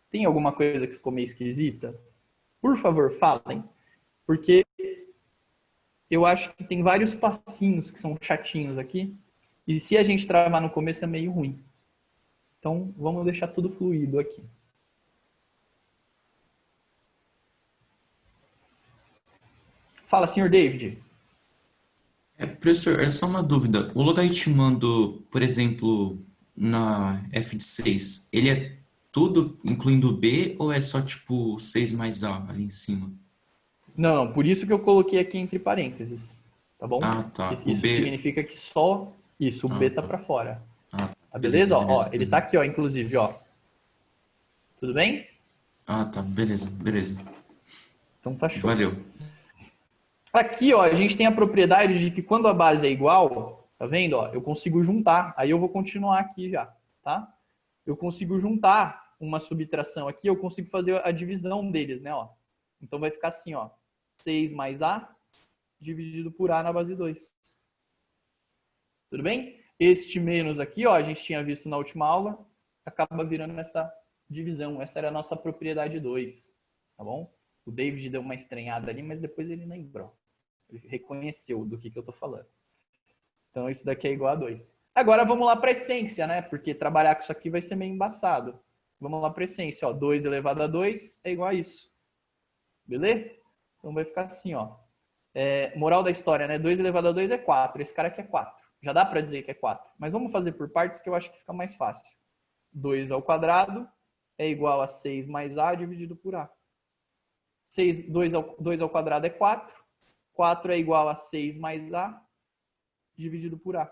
Tem alguma coisa que ficou meio esquisita? Por favor, falem. Porque eu acho que tem vários passinhos que são chatinhos aqui. E se a gente travar no começo é meio ruim. Então, vamos deixar tudo fluido aqui. Fala, senhor David. Professor, é só uma dúvida. O logaritmando, por exemplo, na f de 6, ele é tudo incluindo B ou é só tipo 6 mais A ali em cima? Não, por isso que eu coloquei aqui entre parênteses. Tá bom? Ah, tá. Isso O B. significa que só isso, o B tá para fora. Ah, Tá beleza? Ó, beleza. ele tá aqui, ó, inclusive, ó. Tudo bem? Ah, tá. Beleza. Então tá show. Valeu. Aqui, ó, a gente tem a propriedade de que quando a base é igual, tá vendo? Ó, eu consigo juntar. Aí eu vou continuar aqui já, tá? Eu consigo juntar uma subtração aqui, eu consigo fazer a divisão deles, né, ó. Então vai ficar assim, ó. 6 mais A dividido por A na base 2. Tudo bem? Este menos aqui, ó, a gente tinha visto na última aula, acaba virando essa divisão. Essa era a nossa propriedade 2, tá bom? O David deu uma estranhada ali, mas depois ele lembrou. Ele reconheceu do que eu tô falando. Então isso daqui é igual a 2. Agora vamos lá para a essência, né? Porque trabalhar com isso aqui vai ser meio embaçado. Vamos lá para a essência, ó. 2 elevado a 2 é igual a isso. Beleza? Então vai ficar assim, ó. Moral da história, né? 2 elevado a 2 é 4. Esse cara aqui é 4. Já dá para dizer que é 4. Mas vamos fazer por partes que eu acho que fica mais fácil. 2 ao quadrado é igual a 6 mais A dividido por A. 2 ao quadrado é 4. 4 é igual a 6 mais A dividido por A.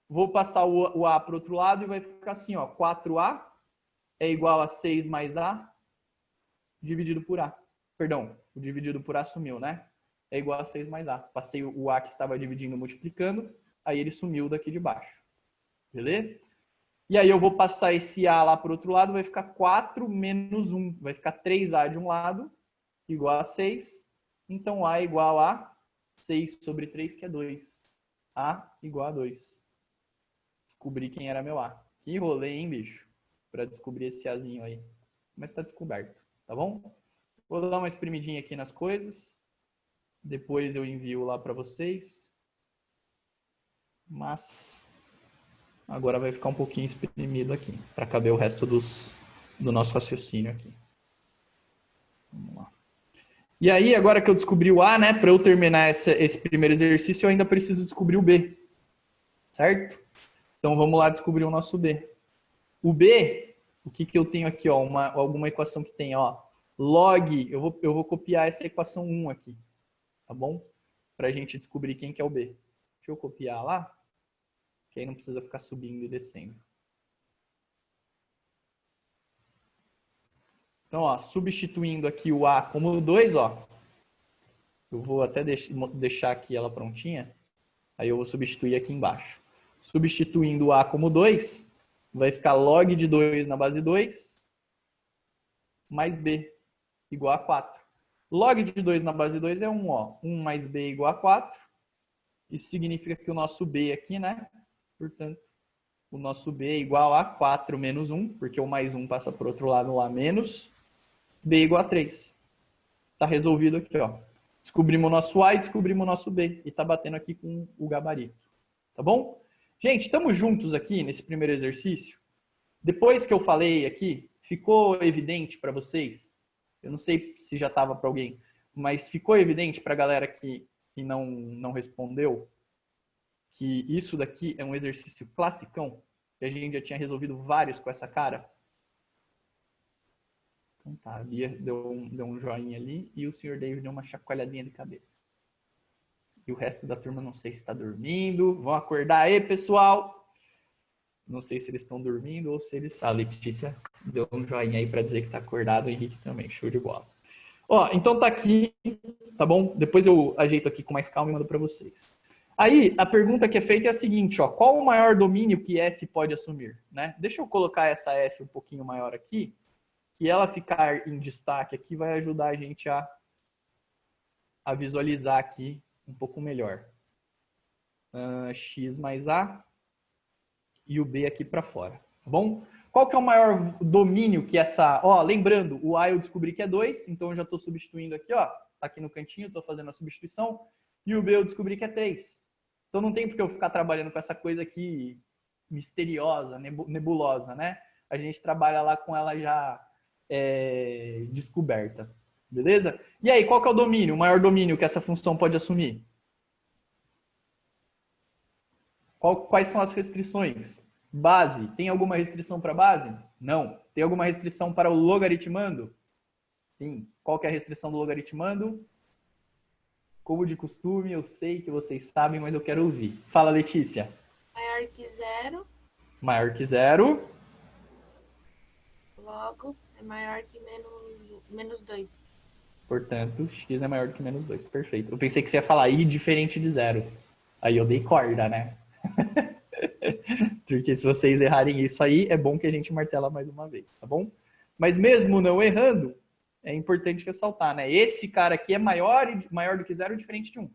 Vou passar o A para o outro lado e vai ficar assim, ó. 4A é igual a 6 mais A dividido por A. Perdão, o dividido por A sumiu, né? É igual a 6 mais A. Passei o A que estava dividindo multiplicando, aí ele sumiu daqui de baixo. Beleza? E aí eu vou passar esse A lá para o outro lado, vai ficar 4 menos 1. Vai ficar 3A de um lado, igual a 6. Então A é igual a 6 sobre 3, que é 2. A igual a 2. Descobri quem era meu A. Que rolê, hein, bicho? Para descobrir esse Azinho aí. Mas está descoberto, tá bom? Vou dar uma espremidinha aqui nas coisas. Depois eu envio lá para vocês. Mas agora vai ficar um pouquinho espremido aqui, para caber o resto do nosso raciocínio aqui. Vamos lá. E aí, agora que eu descobri o A, né, para eu terminar esse primeiro exercício, eu ainda preciso descobrir o B. Certo? Então, vamos lá descobrir o nosso B. O B, o que eu tenho aqui? Ó, alguma equação que tem, ó, log, eu vou copiar essa equação 1 aqui, tá bom? Para a gente descobrir quem que é o B. Deixa eu copiar lá, que aí não precisa ficar subindo e descendo. Então, ó, substituindo aqui o A como 2, ó, eu vou até deixar aqui ela prontinha, aí eu vou substituir aqui embaixo. Substituindo o A como 2, vai ficar log de 2 na base 2, mais B, igual a 4. Log de 2 na base 2 é 1, ó. 1 mais B igual a 4. Isso significa que o nosso B aqui, né? Portanto, o nosso B é igual a 4 menos 1, porque o mais 1 passa para o outro lado lá, menos B igual a 3. Está resolvido aqui, ó. Descobrimos o nosso A e descobrimos o nosso B. E está batendo aqui com o gabarito. Tá bom? Gente, estamos juntos aqui nesse primeiro exercício. Depois que eu falei aqui, ficou evidente para vocês? Eu não sei se já estava para alguém, mas ficou evidente para a galera que não respondeu que isso daqui é um exercício classicão, que a gente já tinha resolvido vários com essa cara? Então tá, a Bia deu um joinha ali e o senhor David deu uma chacoalhadinha de cabeça. E o resto da turma não sei se está dormindo. Vão acordar aí, pessoal. Não sei se eles estão dormindo ou se eles... A Letícia deu um joinha aí para dizer que está acordado. O Henrique também, show de bola. Ó, então tá aqui, tá bom? Depois eu ajeito aqui com mais calma e mando para vocês. Aí, a pergunta que é feita é a seguinte, ó. Qual o maior domínio que F pode assumir, né? Deixa eu colocar essa F um pouquinho maior aqui. E ela ficar em destaque aqui vai ajudar a gente a visualizar aqui um pouco melhor. X mais A e o B aqui para fora, tá bom? Qual que é o maior domínio que essa... Ó, lembrando, o A eu descobri que é 2, então eu já estou substituindo aqui, ó. Tá aqui no cantinho, estou fazendo a substituição. E o B eu descobri que é 3. Então não tem por que eu ficar trabalhando com essa coisa aqui misteriosa, nebulosa, né? A gente trabalha lá com ela já descoberta, beleza? E aí, qual que é o domínio, o maior domínio que essa função pode assumir? Quais são as restrições? Base. Tem alguma restrição para base? Não. Tem alguma restrição para o logaritmando? Sim. Qual que é a restrição do logaritmando? Como de costume, eu sei que vocês sabem, mas eu quero ouvir. Fala, Letícia. Maior que 0. Maior que 0. Logo, é maior que menos 2. Portanto, x é maior do que menos 2. Perfeito. Eu pensei que você ia falar i diferente de 0. Aí eu dei corda, né? Porque se vocês errarem isso aí, é bom que a gente martela mais uma vez, tá bom? Mas mesmo não errando, é importante ressaltar, né? Esse cara aqui é maior do que 0 diferente de 1.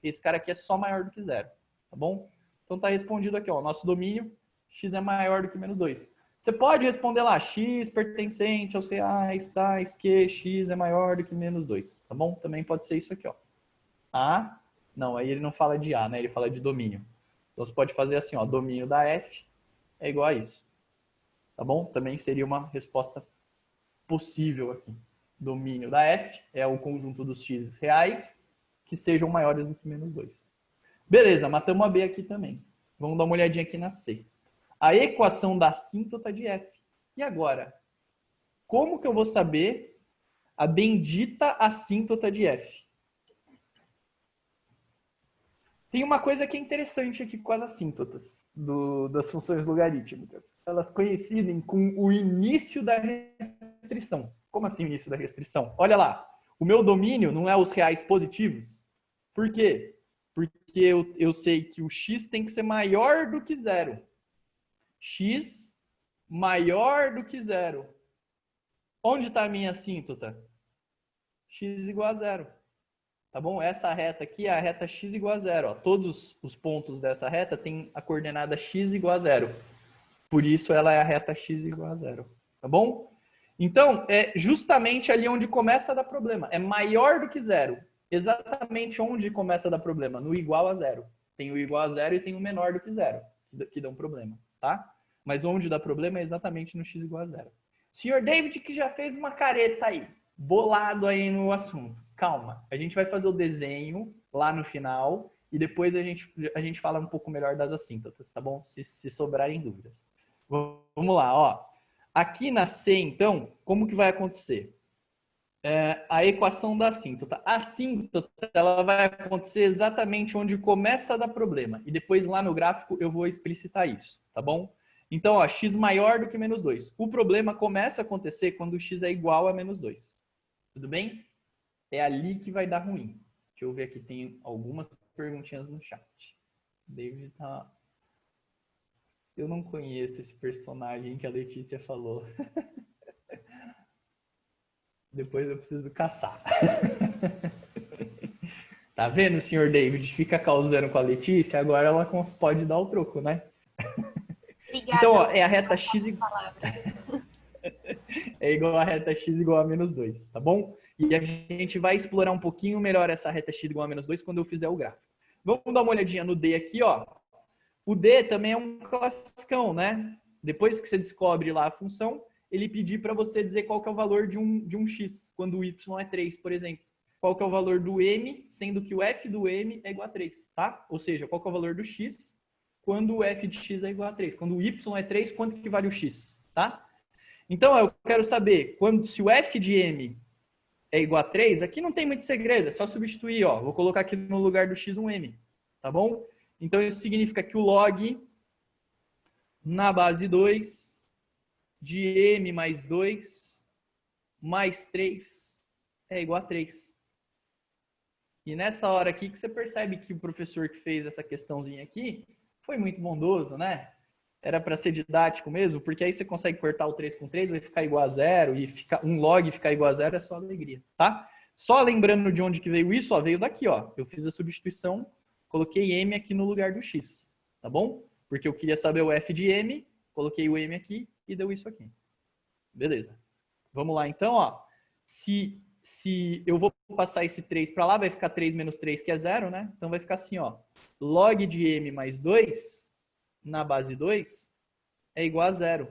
Esse cara aqui é só maior do que 0, tá bom? Então tá respondido aqui, ó. Nosso domínio, x é maior do que menos 2. Você pode responder lá, x pertencente aos reais, tais que x é maior do que menos 2, tá bom? Também pode ser isso aqui, ó. A, não, aí ele não fala de A, né? Ele fala de domínio. Então você pode fazer assim, ó, domínio da F é igual a isso, tá bom? Também seria uma resposta possível aqui. Domínio da F é o conjunto dos x reais que sejam maiores do que menos 2. Beleza, matamos a B aqui também. Vamos dar uma olhadinha aqui na C. A equação da assíntota de F. E agora? Como que eu vou saber a bendita assíntota de F? Tem uma coisa que é interessante aqui com as assíntotas das funções logarítmicas. Elas coincidem com o início da restrição. Como assim o início da restrição? Olha lá, o meu domínio não é os reais positivos. Por quê? Porque eu sei que o x tem que ser maior do que 0. X maior do que 0. Onde está a minha assíntota? X igual a 0. Tá bom? Essa reta aqui é a reta x igual a 0. Ó. Todos os pontos dessa reta têm a coordenada x igual a 0. Por isso ela é a reta x igual a 0. Tá bom? Então, é justamente ali onde começa a dar problema. É maior do que 0. Exatamente onde começa a dar problema? No igual a 0. Tem o igual a 0 e tem o menor do que 0, que dão problema, tá? Mas onde dá problema é exatamente no x igual a 0. Senhor David que já fez uma careta aí, bolado aí no assunto. Calma, a gente vai fazer o desenho lá no final e depois a gente fala um pouco melhor das assíntotas, tá bom? Se sobrarem dúvidas. Vamos lá, ó. Aqui na C, então, como que vai acontecer? A equação da assíntota. A assíntota, ela vai acontecer exatamente onde começa a dar problema. E depois lá no gráfico eu vou explicitar isso, tá bom? Então, ó, x maior do que menos 2. O problema começa a acontecer quando x é igual a menos 2. Tudo bem? É ali que vai dar ruim. Deixa eu ver aqui, tem algumas perguntinhas no chat. David tá... Eu não conheço esse personagem que a Letícia falou. Depois eu preciso caçar. Tá vendo, senhor David? Fica causando com a Letícia, agora ela pode dar o troco, né? Obrigada. Então, ó, é a reta x palavras. é igual a reta x igual a menos 2, tá bom? E a gente vai explorar um pouquinho melhor essa reta x igual a menos 2 quando eu fizer o gráfico. Vamos dar uma olhadinha no D aqui, ó. O D também é um classicão, né? Depois que você descobre lá a função, ele pedir para você dizer qual que é o valor de um x, quando o y é 3, por exemplo. Qual que é o valor do m, sendo que o f do m é igual a 3, tá? Ou seja, qual que é o valor do x quando o f de x é igual a 3. Quando o y é 3, quanto que vale o x, tá? Então, eu quero saber, se o f de m é igual a 3, aqui não tem muito segredo, é só substituir, ó. Vou colocar aqui no lugar do x um m, tá bom? Então, isso significa que o log na base 2 de m mais 2 mais 3 é igual a 3. E nessa hora aqui que você percebe que o professor que fez essa questãozinha aqui foi muito bondoso, né? Era para ser didático mesmo, porque aí você consegue cortar o 3 com 3, vai ficar igual a 0, e um log ficar igual a 0 é só alegria, tá? Só lembrando de onde que veio isso, ó, veio daqui, ó. Eu fiz a substituição, coloquei m aqui no lugar do x, tá bom? Porque eu queria saber o f de m, coloquei o m aqui e deu isso aqui. Beleza. Vamos lá, então, ó. Se eu vou passar esse 3 para lá, vai ficar 3 menos 3, que é 0, né? Então vai ficar assim, ó. Log de m mais 2 na base 2 é igual a 0.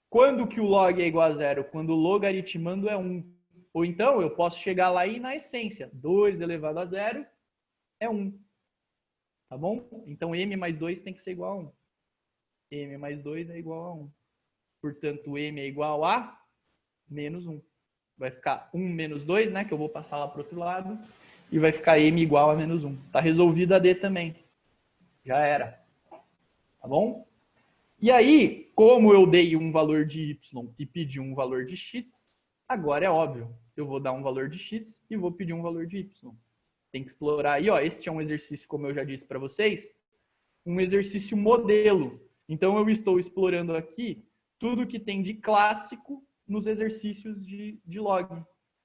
Quando que o log é igual a 0? Quando o logaritmando é 1. Ou então eu posso chegar lá e ir na essência. 2 elevado a 0 é 1. Tá bom? Então m mais 2 tem que ser igual a 1. M mais 2 é igual a 1. Portanto, m é igual a menos 1. Vai ficar 1 menos 2, né? Que eu vou passar lá para o outro lado. E vai ficar m igual a menos 1. Tá resolvido a d também. Já era. Tá bom? E aí, como eu dei um valor de y e pedi um valor de x, agora é óbvio. Eu vou dar um valor de x e vou pedir um valor de y. Tem que explorar aí, ó. Este é um exercício, como eu já disse para vocês, um exercício modelo. Então, eu estou explorando aqui tudo que tem de clássico nos exercícios de log.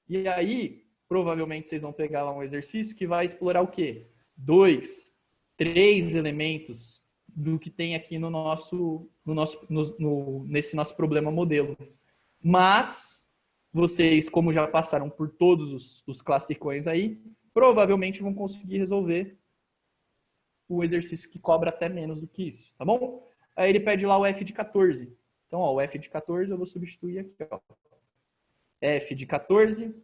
E aí, provavelmente, vocês vão pegar lá um exercício que vai explorar o quê? 2, 3 elementos do que tem aqui nesse nosso problema modelo. Mas, vocês, como já passaram por todos os classicões aí, provavelmente vão conseguir resolver o exercício que cobra até menos do que isso, tá bom? Aí ele pede lá o f de 14. Então, ó, o f de 14 eu vou substituir aqui, ó. F de 14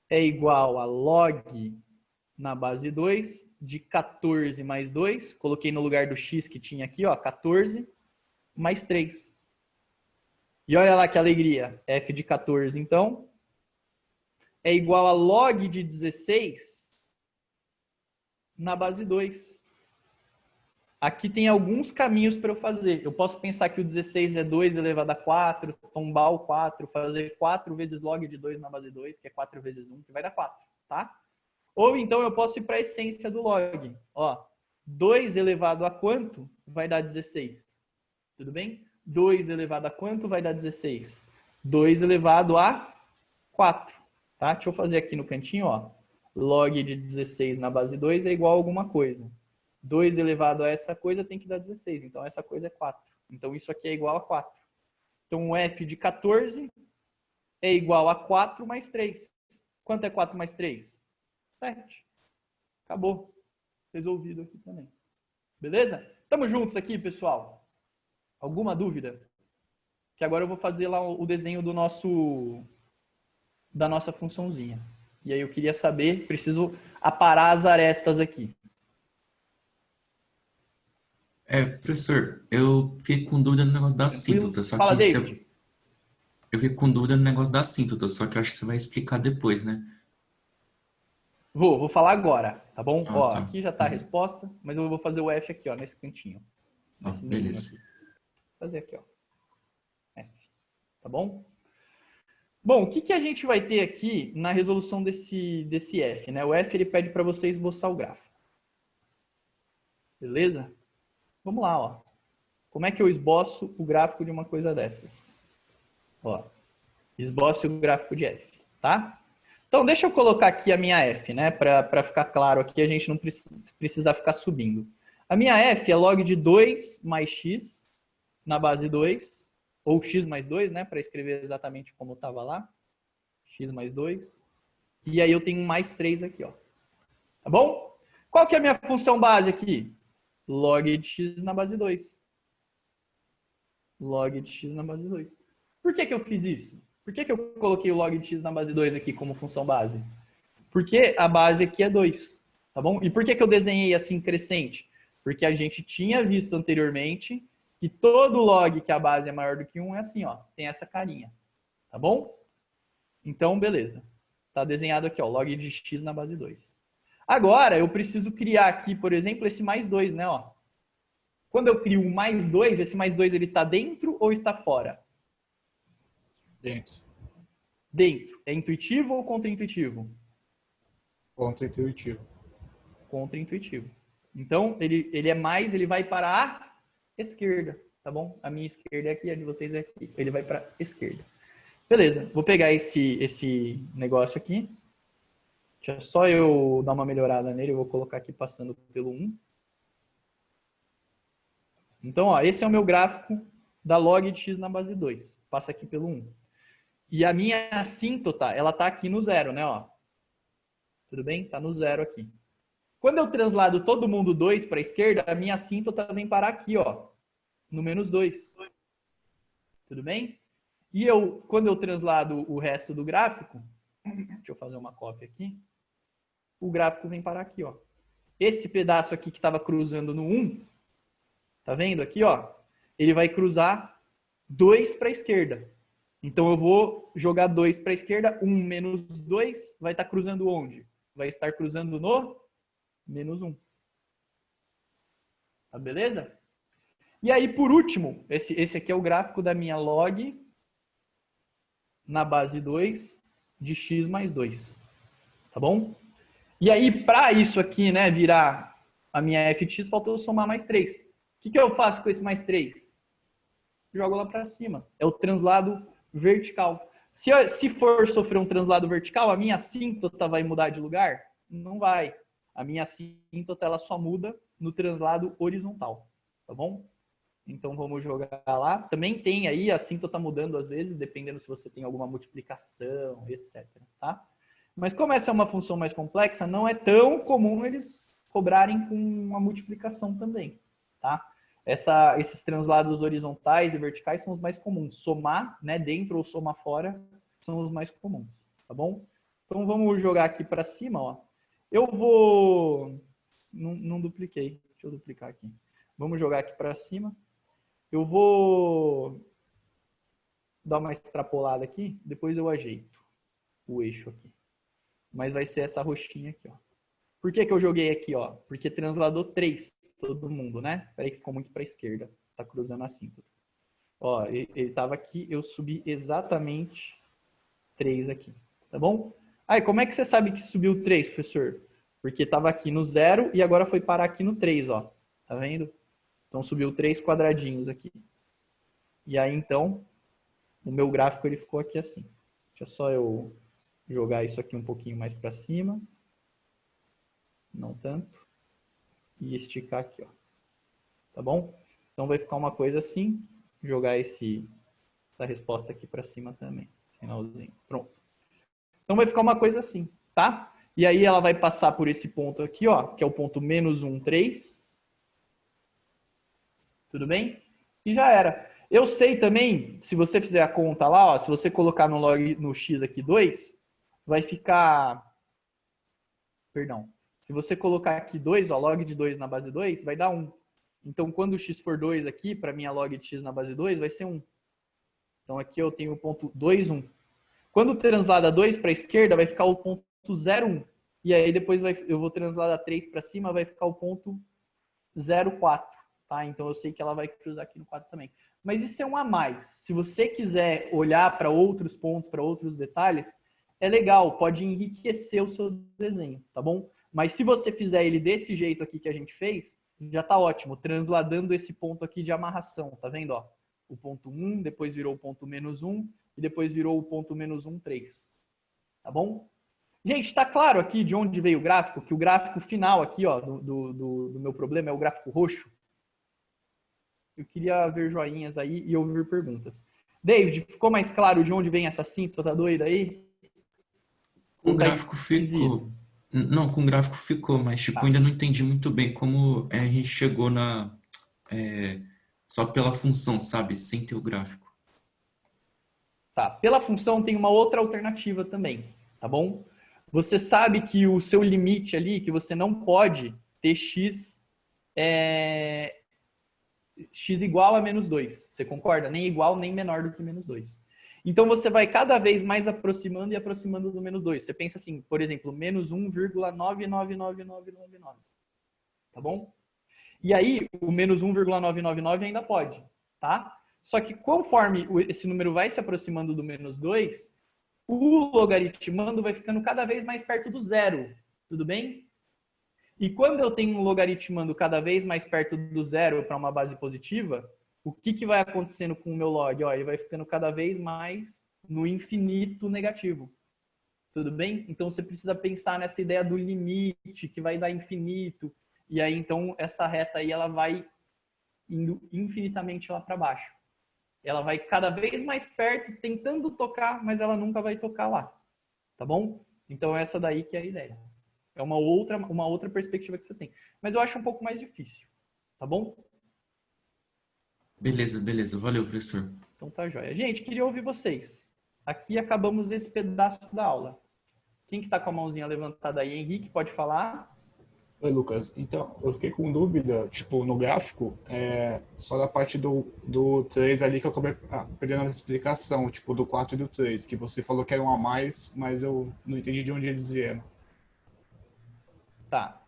é igual a log na base 2 de 14 mais 2. Coloquei no lugar do x que tinha aqui, ó, 14 mais 3. E olha lá que alegria. F de 14, então, é igual a log de 16 na base 2. Aqui tem alguns caminhos para eu fazer. Eu posso pensar que o 16 é 2 elevado a 4, tombar o 4, fazer 4 vezes log de 2 na base 2, que é 4 vezes 1, que vai dar 4, tá? Ou então eu posso ir para a essência do log. Ó, 2 elevado a quanto vai dar 16? Tudo bem? 2 elevado a quanto vai dar 16? 2 elevado a 4, tá? Deixa eu fazer aqui no cantinho, ó. Log de 16 na base 2 é igual a alguma coisa. 2 elevado a essa coisa tem que dar 16. Então, essa coisa é 4. Então, isso aqui é igual a 4. Então, o f de 14 é igual a 4 mais 3. Quanto é 4 mais 3? 7. Acabou. Resolvido aqui também. Beleza? Tamo juntos aqui, pessoal. Alguma dúvida? Que agora eu vou fazer lá o desenho da nossa funçãozinha. E aí eu queria saber, preciso aparar as arestas aqui. Professor, eu fiquei com dúvida no negócio da Tranquilo? assíntota, só Fala, que David. eu fiquei com dúvida no negócio da assíntota, só que eu acho que você vai explicar depois, né? Vou falar agora, tá bom? Ah, Ó, tá. aqui já tá a resposta, mas eu vou fazer o F aqui, ó, nesse cantinho. Ah, Nesse meio beleza. aqui. Vou fazer aqui, ó. F, tá bom? Bom, o que a gente vai ter aqui na resolução desse F, né? O F, ele pede para você esboçar o gráfico. Beleza? Vamos lá, ó. Como é que eu esboço o gráfico de uma coisa dessas? Ó, esboce o gráfico de F, tá? Então, deixa eu colocar aqui a minha F, né? Para ficar claro aqui, a gente não precisa ficar subindo. A minha F é log de 2 mais x na base 2, ou x mais 2, né? Para escrever exatamente como estava lá. X mais 2. E aí eu tenho um mais 3 aqui, ó. Tá bom? Qual que é a minha função base aqui? Log de x na base 2. Log de x na base 2. Por que eu fiz isso? Por que eu coloquei o log de x na base 2 aqui como função base? Porque a base aqui é 2, tá bom? E por que eu desenhei assim crescente? Porque a gente tinha visto anteriormente que todo log que a base é maior do que 1 é assim, ó, tem essa carinha, tá bom? Então, beleza. Tá desenhado aqui, ó, log de x na base 2. Agora, eu preciso criar aqui, por exemplo, esse mais 2, né, ó. Quando eu crio um mais 2, esse mais 2 ele está dentro ou está fora? Dentro. Dentro. É intuitivo ou contra-intuitivo? Contra-intuitivo. Contra-intuitivo. Então, ele é mais, ele vai para a esquerda, tá bom? A minha esquerda é aqui, a de vocês é aqui. Ele vai para a esquerda. Beleza, vou pegar esse negócio aqui. Deixa só eu dar uma melhorada nele, eu vou colocar aqui passando pelo 1. Então, ó, esse é o meu gráfico da log de x na base 2. Passa aqui pelo 1. E a minha assíntota, ela tá aqui no 0, né, ó. Tudo bem? Tá no 0 aqui. Quando eu translado todo mundo 2 para a esquerda, a minha assíntota vem parar aqui, ó, no menos 2. Tudo bem? E quando eu translado o resto do gráfico, deixa eu fazer uma cópia aqui, o gráfico vem parar aqui, ó. Esse pedaço aqui que estava cruzando no 1, tá vendo aqui, ó? Ele vai cruzar 2 para a esquerda. Então eu vou jogar 2 para a esquerda, 1 menos 2 vai estar cruzando onde? Vai estar cruzando no menos 1. Tá beleza? E aí, por último, esse aqui é o gráfico da minha log na base 2 de x mais 2. Tá bom? E aí, para isso aqui, né, virar a minha f de x, faltou eu somar mais 3. O que eu faço com esse mais 3? Jogo lá para cima. É o translado vertical. Se for sofrer um translado vertical, a minha assíntota vai mudar de lugar? Não vai. A minha assíntota ela só muda no translado horizontal. Tá bom? Então vamos jogar lá. Também tem aí, a assíntota mudando às vezes, dependendo se você tem alguma multiplicação, etc. Tá? Mas como essa é uma função mais complexa, não é tão comum eles cobrarem com uma multiplicação também. Tá? Esses translados horizontais e verticais são os mais comuns. Somar, né, dentro ou somar fora são os mais comuns, tá bom? Então vamos jogar aqui para cima, ó. Eu vou... Não dupliquei. Deixa eu duplicar aqui. Vamos jogar aqui para cima. Eu vou dar uma extrapolada aqui, depois eu ajeito o eixo aqui. Mas vai ser essa roxinha aqui, ó. Por que eu joguei aqui, ó? Porque transladou 3, todo mundo, né? Peraí que ficou muito para a esquerda. Tá cruzando assim. Ó, ele tava aqui, eu subi exatamente 3 aqui, tá bom? Aí, como é que você sabe que subiu 3, professor? Porque tava aqui no 0 e agora foi parar aqui no 3, ó. Tá vendo? Então subiu 3 quadradinhos aqui. E aí, então, o meu gráfico ele ficou aqui assim. Deixa só eu jogar isso aqui um pouquinho mais para cima. Não tanto. E esticar aqui, ó. Tá bom? Então vai ficar uma coisa assim. Jogar essa resposta aqui para cima também. Sinalzinho. Pronto. Então vai ficar uma coisa assim, tá? E aí ela vai passar por esse ponto aqui, ó, que é o ponto menos 1, 3. Tudo bem? E já era. Eu sei também, se você fizer a conta lá, ó, se você colocar no x aqui 2, vai ficar... Perdão. Se você colocar aqui 2, ó, log de 2 na base 2, vai dar 1. Então, quando o x for 2 aqui, para minha log de x na base 2, vai ser 1. Então, aqui eu tenho o ponto 2, 1. Quando translada 2 para a esquerda, vai ficar o ponto 0, 1. E aí, depois eu vou transladar 3 para cima, vai ficar o ponto 0, 4. Tá? Então, eu sei que ela vai cruzar aqui no 4 também. Mas isso é um a mais. Se você quiser olhar para outros pontos, para outros detalhes, é legal, pode enriquecer o seu desenho, tá bom? Mas se você fizer ele desse jeito aqui que a gente fez, já tá ótimo, transladando esse ponto aqui de amarração, tá vendo, ó? O ponto 1, depois virou o ponto menos 1, e depois virou o ponto menos 1, 3. Tá bom? Gente, tá claro aqui de onde veio o gráfico? Que o gráfico final aqui, ó, do meu problema é o gráfico roxo? Eu queria ver joinhas aí e ouvir perguntas. David, ficou mais claro de onde vem essa assíntota doida aí? Com o gráfico ficou. Não, com o gráfico ficou, mas tipo, ainda não entendi muito bem como a gente chegou só pela função, sabe? Sem ter o gráfico. Tá, pela função tem uma outra alternativa também, tá bom? Você sabe que o seu limite ali, que você não pode ter x x igual a menos 2. Você concorda? Nem igual, nem menor do que menos 2. Então, você vai cada vez mais aproximando e aproximando do menos 2. Você pensa assim, por exemplo, menos 1,999999. Tá bom? E aí, o menos 1,999 ainda pode, tá? Só que conforme esse número vai se aproximando do menos 2, o logaritmando vai ficando cada vez mais perto do zero. Tudo bem? E quando eu tenho um logaritmando cada vez mais perto do zero para uma base positiva, o que vai acontecendo com o meu log? Ó, ele vai ficando cada vez mais no infinito negativo. Tudo bem? Então, você precisa pensar nessa ideia do limite, que vai dar infinito. E aí, então, essa reta aí, ela vai indo infinitamente lá para baixo. Ela vai cada vez mais perto, tentando tocar, mas ela nunca vai tocar lá. Tá bom? Então, essa daí que é a ideia. É uma outra perspectiva que você tem. Mas eu acho um pouco mais difícil. Tá bom? Beleza, beleza. Valeu, professor. Então tá joia. Gente, queria ouvir vocês. Aqui acabamos esse pedaço da aula. Quem que tá com a mãozinha levantada aí? Henrique, pode falar? Oi, Lucas. Então, eu fiquei com dúvida, tipo, no gráfico, só da parte do 3 ali que eu acabei perdendo a explicação, tipo, do 4 e do 3, que você falou que eram a mais, mas eu não entendi de onde eles vieram. Tá.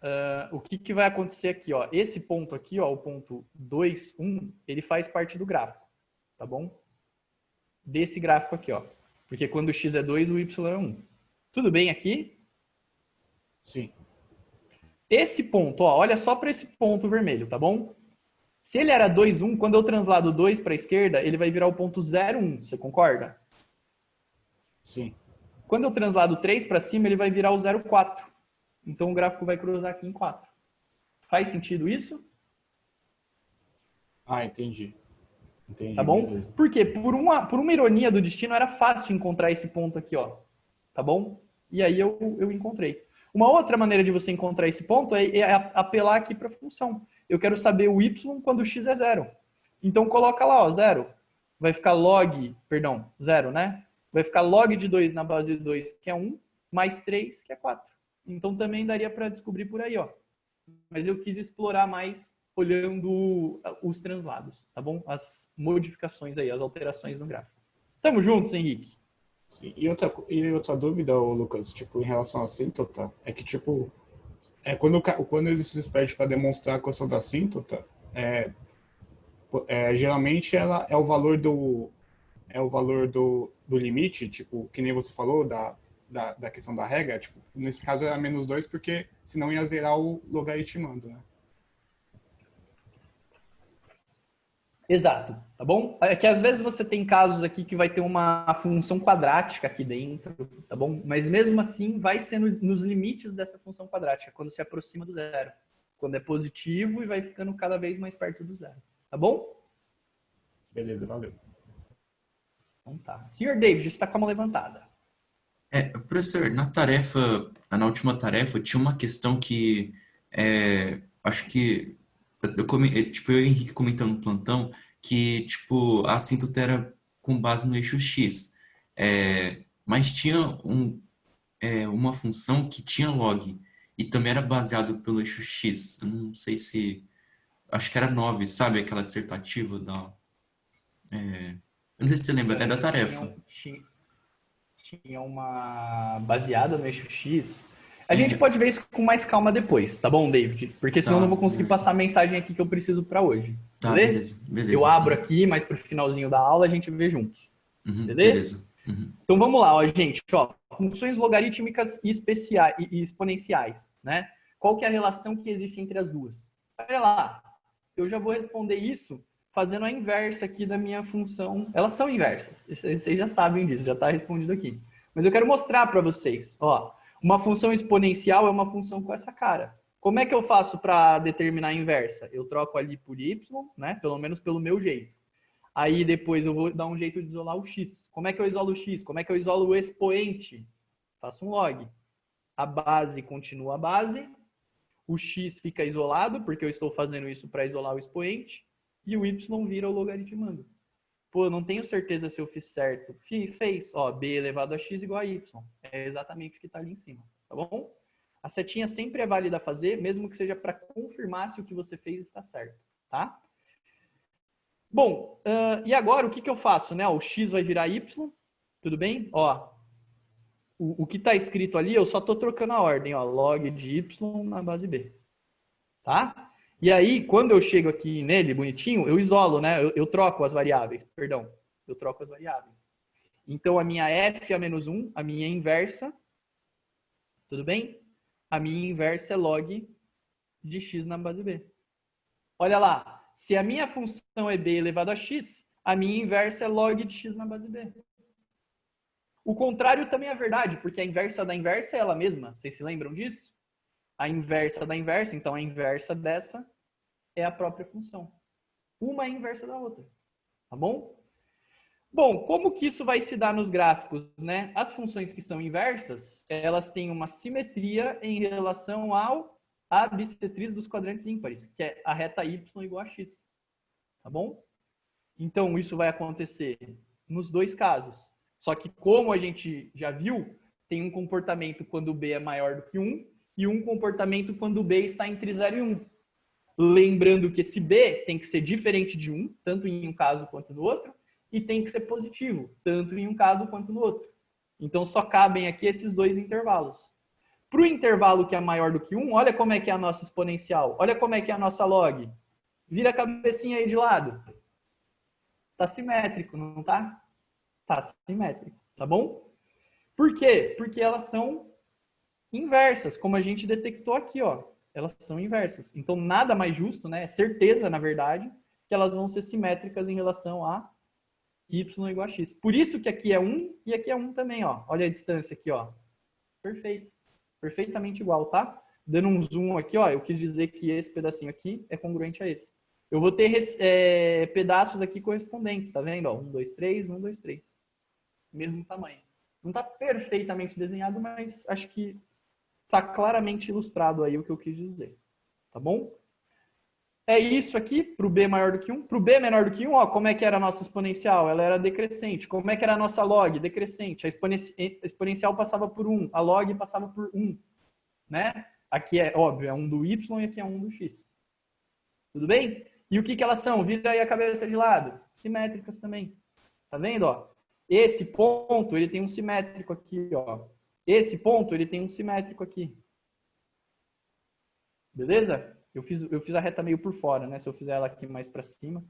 O que vai acontecer aqui, ó? Esse ponto aqui, ó, o ponto 2, 1, ele faz parte do gráfico, tá bom? Desse gráfico aqui, ó. Porque quando o x é 2, o y é 1. Tudo bem aqui? Sim. Esse ponto, ó, olha só para esse ponto vermelho, tá bom? Se ele era 2, 1, quando eu translado 2 para a esquerda, ele vai virar o ponto 0, 1. Você concorda? Sim. Quando eu translado 3 para cima, ele vai virar o 0, 4. Então, o gráfico vai cruzar aqui em 4. Faz sentido isso? Ah, entendi. Entendi, Tá bom? beleza. Porque por uma ironia do destino, era fácil encontrar esse ponto aqui, ó. Tá bom? E aí eu encontrei. Uma outra maneira de você encontrar esse ponto é apelar aqui para a função. Eu quero saber o y quando o x é 0. Então, coloca lá, ó, 0. Vai ficar log, perdão, 0, né? Vai ficar log de 2 na base de 2, que é 1, mais 3, que é 4. Então, também daria para descobrir por aí, ó. Mas eu quis explorar mais olhando os translados, tá bom? As modificações aí, as alterações no gráfico. Tamo juntos, Henrique. Sim. E outra dúvida, ô, Lucas, tipo, em relação à assíntota, é que, tipo, quando o exercício pede para demonstrar a equação da assíntota, geralmente ela é o valor do limite, tipo, que nem você falou, da questão da regra, tipo, nesse caso era menos 2, porque senão ia zerar o logaritmando, né? Exato, tá bom? É que às vezes você tem casos aqui que vai ter uma função quadrática aqui dentro, tá bom? Mas mesmo assim vai ser nos limites dessa função quadrática, quando se aproxima do zero. Quando é positivo e vai ficando cada vez mais perto do zero, tá bom? Beleza, valeu. Então tá. Senhor David, está com a mão levantada. Professor, na última tarefa, tinha uma questão que acho que tipo, eu e o Henrique comentando no plantão que tipo, a assíntota era com base no eixo X. Mas tinha uma função que tinha log e também era baseado pelo eixo X. Eu não sei se. Acho que era 9, sabe? Aquela dissertativa da. Eu não sei se você lembra, é da tarefa. Tinha uma baseada no eixo X. A gente pode ver isso com mais calma depois, tá bom, David? Porque senão eu não vou conseguir passar a mensagem aqui que eu preciso para hoje. Tá, beleza. Eu abro aqui, mas pro finalzinho da aula a gente vê juntos. Beleza. Então vamos lá, ó, gente. Ó, funções logarítmicas e exponenciais, né? Qual que é a relação que existe entre as duas? Olha lá, eu já vou responder isso fazendo a inversa aqui da minha função. Elas são inversas, vocês já sabem disso, já está respondido aqui. Mas eu quero mostrar para vocês. Ó, uma função exponencial é uma função com essa cara. Como é que eu faço para determinar a inversa? Eu troco ali por y, né? Pelo menos pelo meu jeito. Aí depois eu vou dar um jeito de isolar o x. Como é que eu isolo o x? Como é que eu isolo o expoente? Faço um log. A base continua a base. O x fica isolado, porque eu estou fazendo isso para isolar o expoente. E o y vira o logaritmando. Pô, eu não tenho certeza se eu fiz certo. Fez, ó, b elevado a x igual a y. É exatamente o que está ali em cima, tá bom? A setinha sempre é válida a fazer, mesmo que seja para confirmar se o que você fez está certo, tá? Bom, e agora o que que eu faço, né? O x vai virar y, tudo bem? Ó, o que está escrito ali, eu só estou trocando a ordem, ó, log de y na base b, tá? E aí, quando eu chego aqui nele, bonitinho, eu isolo, né? Eu troco as variáveis, perdão. Eu troco as variáveis. Então, a minha f a menos 1, a minha inversa, tudo bem? A minha inversa é log de x na base b. Olha lá. Se a minha função é b elevado a x, a minha inversa é log de x na base b. O contrário também é verdade, porque a inversa da inversa é ela mesma. Vocês se lembram disso? A inversa da inversa, então a inversa dessa é a própria função. Uma é a inversa da outra. Tá bom? Bom, como que isso vai se dar nos gráficos, né? As funções que são inversas, elas têm uma simetria em relação à bissetriz dos quadrantes ímpares, que é a reta y igual a x. Tá bom? Então, isso vai acontecer nos dois casos. Só que, como a gente já viu, tem um comportamento quando b é maior do que 1 e um comportamento quando b está entre 0 e 1. Lembrando que esse b tem que ser diferente de 1, tanto em um caso quanto no outro, e tem que ser positivo, tanto em um caso quanto no outro. Então, só cabem aqui esses dois intervalos. Para o intervalo que é maior do que 1, olha como é que é a nossa exponencial. Olha como é que é a nossa log. Vira a cabecinha aí de lado. Tá simétrico, não tá? Tá simétrico, tá bom? Por quê? Porque elas são inversas, como a gente detectou aqui, ó. Elas são inversas. Então, nada mais justo, né? É certeza, na verdade, que elas vão ser simétricas em relação a y igual a x. Por isso que aqui é 1 e aqui é 1 também, ó. Olha a distância aqui, ó. Perfeito. Perfeitamente igual, tá? Dando um zoom aqui, ó, eu quis dizer que esse pedacinho aqui é congruente a esse. Eu vou ter pedaços aqui correspondentes, tá vendo? Ó, 1, 2, 3, 1, 2, 3. Mesmo tamanho. Não tá perfeitamente desenhado, mas acho que tá claramente ilustrado aí o que eu quis dizer. Tá bom? É isso aqui, para o b maior do que 1. Para o b menor do que 1, ó, como é que era a nossa exponencial? Ela era decrescente. Como é que era a nossa log? Decrescente. A exponencial passava por 1, a log passava por 1. Né? Aqui é, óbvio, é 1 do y e aqui é 1 do x. Tudo bem? E o que que elas são? Vira aí a cabeça de lado. Simétricas também. Tá vendo? Ó? Esse ponto, ele tem um simétrico aqui. Ó. Esse ponto, ele tem um simétrico aqui. Beleza? Eu fiz a reta meio por fora, né? Se eu fizer ela aqui mais para cima,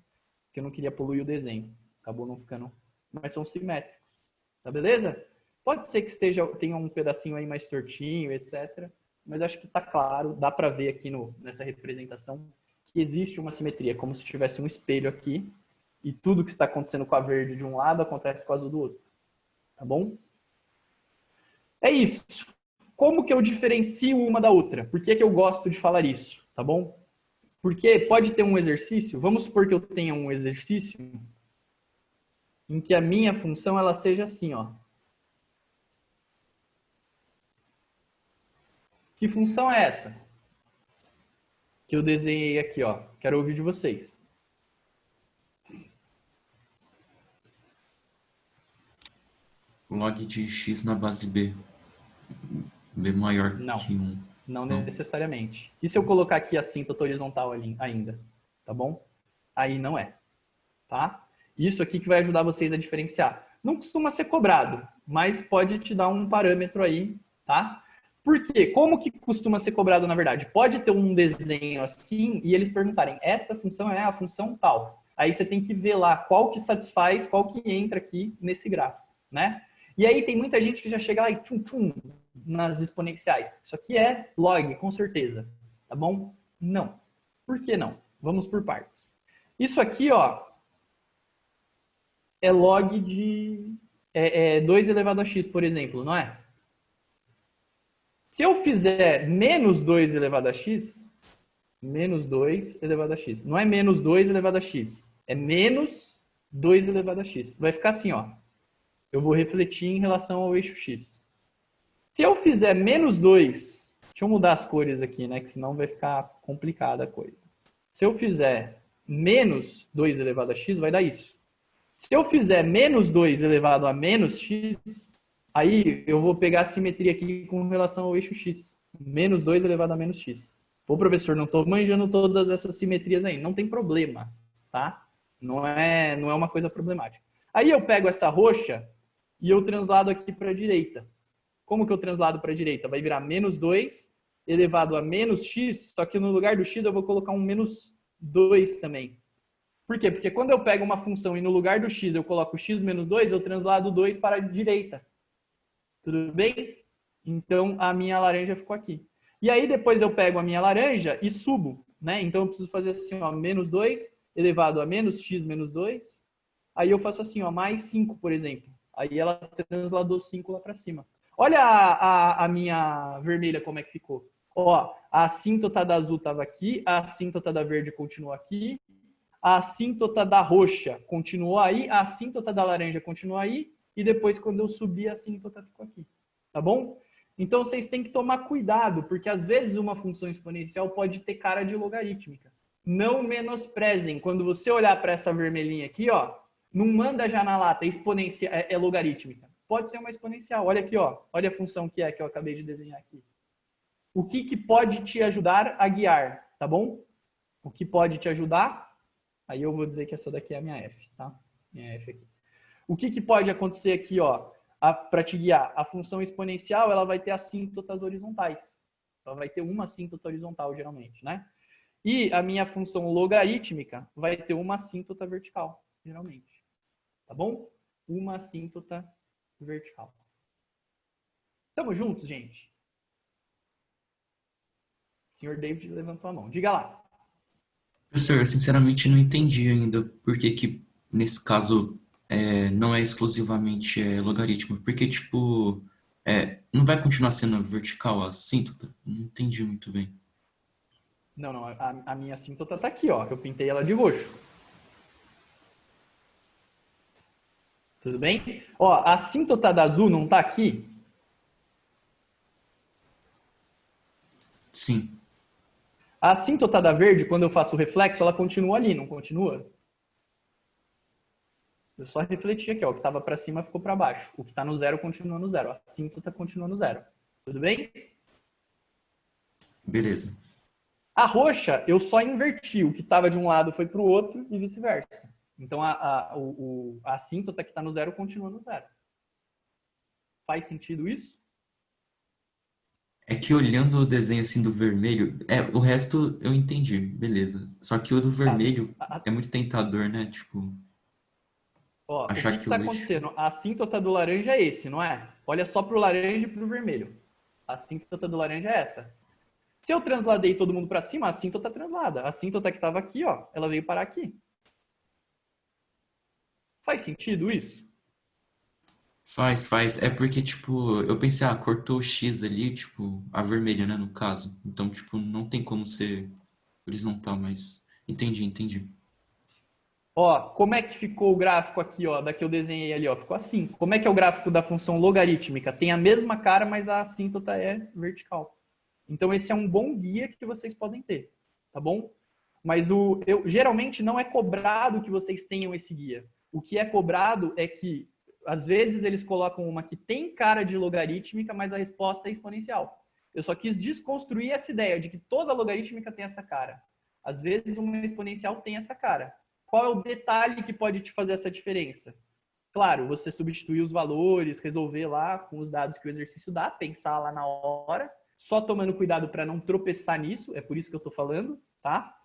porque eu não queria poluir o desenho. Acabou não ficando... Mas são simétricos. Tá beleza? Pode ser que tenha um pedacinho aí mais tortinho, etc. Mas acho que tá claro, dá para ver aqui nessa representação que existe uma simetria, como se tivesse um espelho aqui e tudo que está acontecendo com a verde de um lado acontece com a azul do outro. Tá bom? É isso. Como que eu diferencio uma da outra? Por que que eu gosto de falar isso? Tá bom? Porque pode ter um exercício, vamos supor que eu tenha um exercício em que a minha função ela seja assim, ó. Que função é essa? Que eu desenhei aqui, ó. Quero ouvir de vocês. Log de x na base b. B maior Não. que 1. Não necessariamente. E se eu colocar aqui a assíntota horizontal ali, ainda? Tá bom? Aí não é. Tá? Isso aqui que vai ajudar vocês a diferenciar. Não costuma ser cobrado, mas pode te dar um parâmetro aí, tá? Por quê? Como que costuma ser cobrado, na verdade? Pode ter um desenho assim e eles perguntarem, esta função é a função tal. Aí você tem que ver lá qual que satisfaz, qual que entra aqui nesse gráfico, né? E aí tem muita gente que já chega lá e tchum-tchum nas exponenciais. Isso aqui é log, com certeza. Tá bom? Não. Por que não? Vamos por partes. Isso aqui, ó, é log de 2 elevado a x, por exemplo, não é? Se eu fizer menos 2 elevado a x, menos 2 elevado a x. Não é menos 2 elevado a x. É menos 2 elevado a x. Vai ficar assim, ó. Eu vou refletir em relação ao eixo x. Se eu fizer menos 2, deixa eu mudar as cores aqui, né? Que senão vai ficar complicada a coisa. Se eu fizer menos 2 elevado a x, vai dar isso. Se eu fizer menos 2 elevado a menos x, aí eu vou pegar a simetria aqui com relação ao eixo x. Menos 2 elevado a menos x. Pô, professor, não estou manjando todas essas simetrias aí. Não tem problema, tá? Não é uma coisa problemática. Aí eu pego essa roxa e eu translado aqui para a direita. Como que eu translado para a direita? Vai virar menos 2 elevado a menos x, só que no lugar do x eu vou colocar um menos 2 também. Por quê? Porque quando eu pego uma função e no lugar do x eu coloco x menos 2, eu translado 2 para a direita. Tudo bem? Então a minha laranja ficou aqui. E aí depois eu pego a minha laranja e subo, né? Então eu preciso fazer assim, ó, menos 2 elevado a menos x menos 2. Aí eu faço assim, ó, mais 5, por exemplo. Aí ela transladou 5 lá para cima. Olha a minha vermelha como é que ficou. Ó, a assíntota da azul estava aqui, a assíntota da verde continuou aqui, a assíntota da roxa continuou aí, a assíntota da laranja continuou aí, e depois quando eu subi a assíntota ficou aqui. Tá bom? Então vocês têm que tomar cuidado, porque às vezes uma função exponencial pode ter cara de logarítmica. Não menosprezem. Quando você olhar para essa vermelhinha aqui, ó, não manda já na lata exponencial, é logarítmica. Pode ser uma exponencial. Olha aqui, ó. Olha a função que eu acabei de desenhar aqui. O que pode te ajudar a guiar, tá bom? O que pode te ajudar? Aí eu vou dizer que essa daqui é a minha F, tá? Minha F aqui. O que pode acontecer aqui, ó, para te guiar? A função exponencial, ela vai ter assíntotas horizontais. Ela vai ter uma assíntota horizontal, geralmente, né? E a minha função logarítmica vai ter uma assíntota vertical, geralmente. Tá bom? Uma assíntota vertical. Tamo juntos, gente? O senhor David levantou a mão. Diga lá. Professor, eu sinceramente não entendi ainda por que nesse caso não é exclusivamente logaritmo. Porque, tipo, não vai continuar sendo vertical a assíntota? Não entendi muito bem. Não. A minha assíntota tá aqui, ó. Eu pintei ela de roxo. Tudo bem? Ó, a assíntota da azul não tá aqui? Sim. A assíntota da verde, quando eu faço o reflexo, ela continua ali, não continua? Eu só refleti aqui, ó. O que estava para cima ficou para baixo. O que está no zero continua no zero. A assíntota continua no zero. Tudo bem? Beleza. A roxa, eu só inverti. O que estava de um lado foi para o outro e vice-versa. Então, a assíntota que está no zero continua no zero. Faz sentido isso? É que olhando o desenho assim do vermelho, o resto eu entendi, beleza. Só que o do vermelho é muito tentador, né? Tipo, Ó, o achar que que está o eixo. acontecendo? A assíntota do laranja é esse, não é? Olha só para o laranja e para o vermelho. A assíntota do laranja é essa. Se eu transladei todo mundo para cima, a assíntota translada. A assíntota que estava aqui, ó, ela veio parar aqui. Faz sentido isso? Faz. É porque, tipo, eu pensei, cortou o X ali, tipo, a vermelha, né, no caso. Então, tipo, não tem como ser horizontal, mas entendi. Ó, como é que ficou o gráfico aqui, ó, da que eu desenhei ali, ó? Ficou assim. Como é que é o gráfico da função logarítmica? Tem a mesma cara, mas a assíntota é vertical. Então, esse é um bom guia que vocês podem ter, tá bom? Mas geralmente não é cobrado que vocês tenham esse guia. O que é cobrado é que, às vezes, eles colocam uma que tem cara de logarítmica, mas a resposta é exponencial. Eu só quis desconstruir essa ideia de que toda logarítmica tem essa cara. Às vezes, uma exponencial tem essa cara. Qual é o detalhe que pode te fazer essa diferença? Claro, você substituir os valores, resolver lá com os dados que o exercício dá, pensar lá na hora, só tomando cuidado para não tropeçar nisso, é por isso que eu estou falando, tá?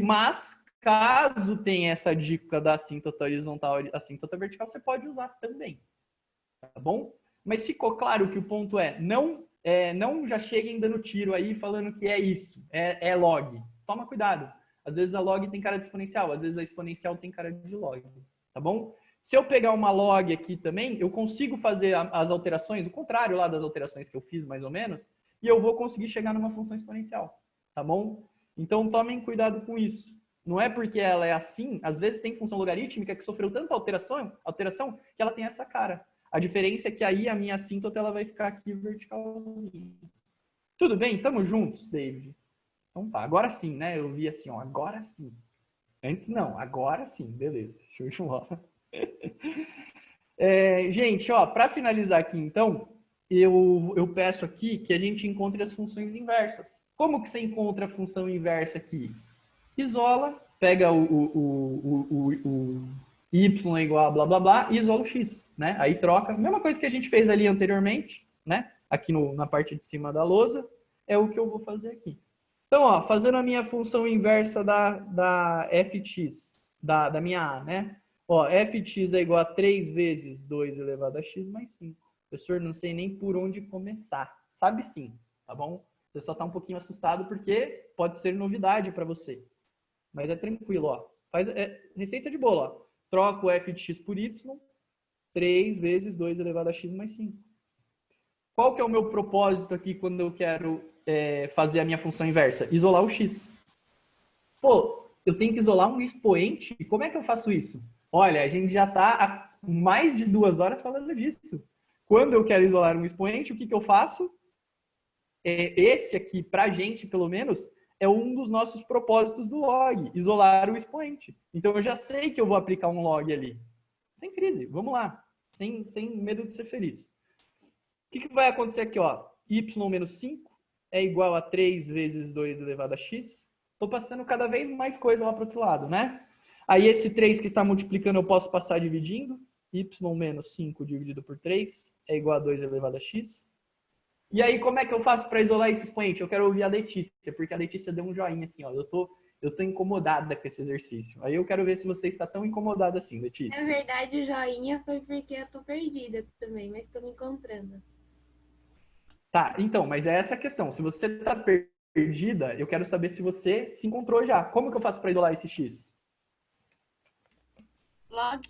Mas, caso tenha essa dica da assíntota horizontal e assíntota vertical, você pode usar também, tá bom? Mas ficou claro que o ponto não já cheguem dando tiro aí falando que é isso, é log. Toma cuidado. Às vezes a log tem cara de exponencial, às vezes a exponencial tem cara de log, tá bom? Se eu pegar uma log aqui também, eu consigo fazer as alterações, o contrário lá das alterações que eu fiz, mais ou menos, e eu vou conseguir chegar numa função exponencial, tá bom? Então, tomem cuidado com isso. Não é porque ela é assim, às vezes tem função logarítmica que sofreu tanta alteração que ela tem essa cara. A diferença é que aí a minha assíntota ela vai ficar aqui verticalzinha. Tudo bem? Tamo juntos, David? Então tá, agora sim, né? Eu vi assim, ó, agora sim. Antes não, agora sim, beleza. Show de bola. Gente, ó, para finalizar aqui, então, eu peço aqui que a gente encontre as funções inversas. Como que você encontra a função inversa aqui? Isola pega o y igual a blá, blá, blá, e isola o x, né? Aí troca. Mesma coisa que a gente fez ali anteriormente, né? Aqui na parte de cima da lousa, é o que eu vou fazer aqui. Então, ó, fazendo a minha função inversa da fx, da minha a, né? Ó, fx é igual a 3 vezes 2 elevado a x mais 5. Professor, não sei nem por onde começar. Sabe sim, tá bom? Você só tá um pouquinho assustado porque pode ser novidade para você. Mas é tranquilo, ó. Faz receita de bolo, ó. Troca o f de x por y, 3 vezes 2 elevado a x mais 5. Qual que é o meu propósito aqui quando eu quero fazer a minha função inversa? Isolar o x. Pô, eu tenho que isolar um expoente? E como é que eu faço isso? Olha, a gente já está há mais de 2 horas falando disso. Quando eu quero isolar um expoente, o que eu faço? Esse aqui, para a gente, pelo menos, é um dos nossos propósitos do log, isolar o expoente. Então, eu já sei que eu vou aplicar um log ali. Sem crise, vamos lá. Sem medo de ser feliz. O que vai acontecer aqui? Ó? Y menos 5 é igual a 3 vezes 2 elevado a x. Estou passando cada vez mais coisa lá para o outro lado, né? Aí esse 3 que está multiplicando eu posso passar dividindo. Y menos 5 dividido por 3 é igual a 2 elevado a x. E aí, como é que eu faço para isolar esse expoente? Eu quero ouvir a Letícia, porque a Letícia deu um joinha assim, ó. Eu tô incomodada com esse exercício. Aí eu quero ver se você está tão incomodada assim, Letícia. Na verdade, o joinha foi porque eu tô perdida também, mas tô me encontrando. Tá, então, mas é essa a questão. Se você tá perdida, eu quero saber se você se encontrou já. Como que eu faço para isolar esse x? Log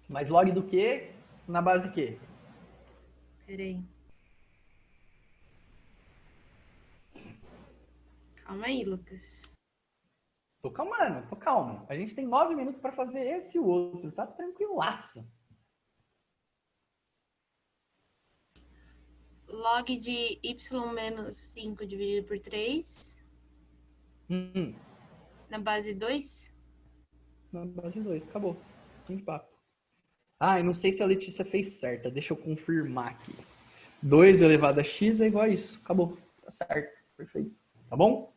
Mas log do quê? Na base quê? Peraí. Calma aí, Lucas. Tô calmando, tô calmo. A gente tem 9 minutos para fazer esse e o outro. Tá tranquilaço. Log de y menos 5 dividido por 3 na base 2. Na base 2, acabou. Fim de papo. Ah, eu não sei se a Letícia fez certa. Deixa eu confirmar aqui. 2 elevado a x é igual a isso. Acabou. Tá certo. Perfeito. Tá bom?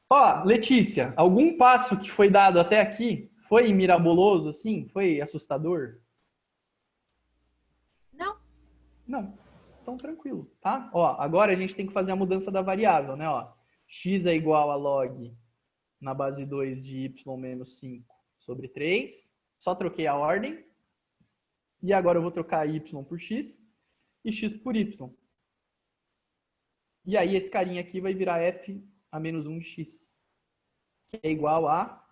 Ó, Letícia, algum passo que foi dado até aqui foi miraboloso, assim? Foi assustador? Não. Não. Então, tranquilo, tá? Ó, agora a gente tem que fazer a mudança da variável, né? Ó, x é igual a log na base 2 de y menos 5 sobre 3. Só troquei a ordem. E agora eu vou trocar y por x e x por y. E aí esse carinha aqui vai virar f a menos 1 de x, que é igual a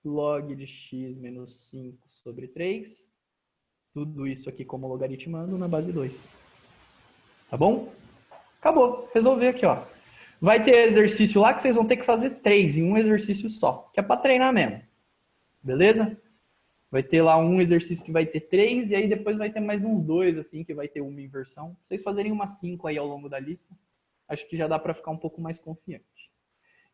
log de x menos 5 sobre 3. Tudo isso aqui como logaritmando na base 2. Tá bom? Acabou. Resolver aqui, ó. Vai ter exercício lá que vocês vão ter que fazer 3 em um exercício só, que é para treinar mesmo. Beleza? Vai ter lá um exercício que vai ter 3 e aí depois vai ter mais uns 2, assim, que vai ter uma inversão. Pra vocês fazerem umas 5 aí ao longo da lista, acho que já dá para ficar um pouco mais confiante.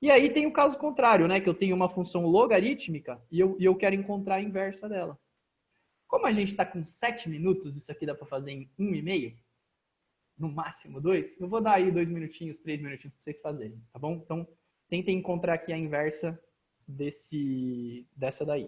E aí tem o caso contrário, né? Que eu tenho uma função logarítmica e eu quero encontrar a inversa dela. Como a gente está com 7 minutos, isso aqui dá para fazer em 1,5, no máximo 2, eu vou dar aí 2 minutinhos, 3 minutinhos para vocês fazerem, tá bom? Então, tentem encontrar aqui a inversa dessa daí.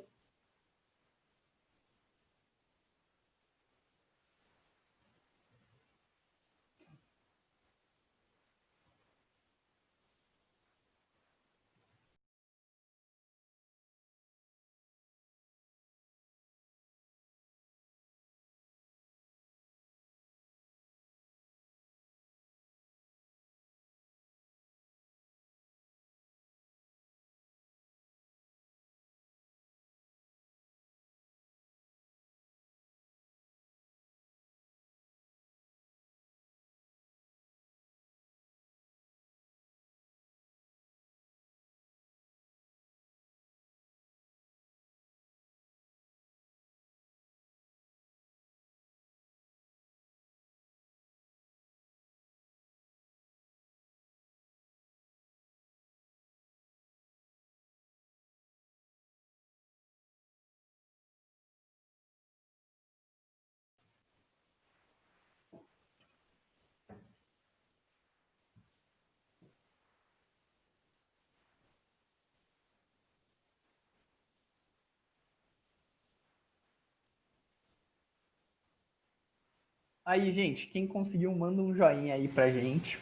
Aí, gente, quem conseguiu, manda um joinha aí pra gente.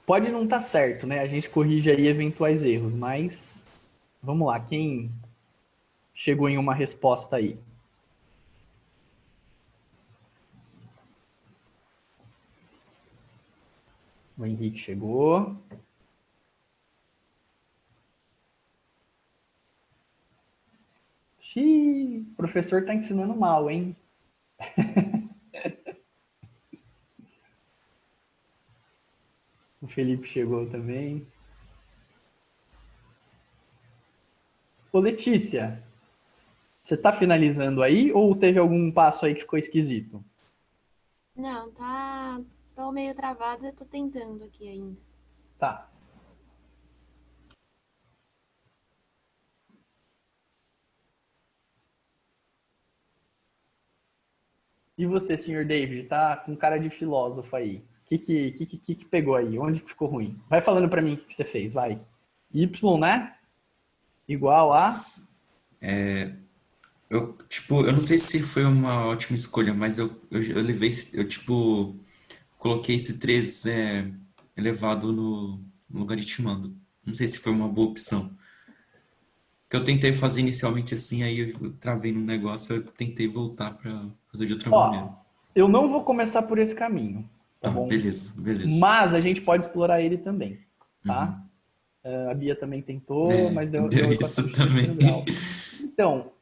Pode não estar certo, né? A gente corrige aí eventuais erros, mas vamos lá, quem chegou em uma resposta aí? O Henrique chegou. Xiii, o professor tá ensinando mal, hein? O Felipe chegou também. Ô, Letícia, você tá finalizando aí ou teve algum passo aí que ficou esquisito? Não, tá. Tô meio travada, tô tentando aqui ainda. Tá. E você, senhor David, tá com cara de filósofo aí. O que pegou aí? Onde que ficou ruim? Vai falando pra mim o que você fez, vai. Y, né? Igual a... Eu não sei se foi uma ótima escolha, mas eu levei, tipo, coloquei esse 3 elevado no logaritmando. Não sei se foi uma boa opção. Que eu tentei fazer inicialmente assim, aí eu travei no negócio, eu tentei voltar para fazer de outra maneira. Ó, eu não vou começar por esse caminho, tá Tá, bom? beleza, beleza. Mas a gente pode explorar ele também, tá? Uhum. A Bia também tentou, mas deu Deu equação isso de terceiro também. grau. Então,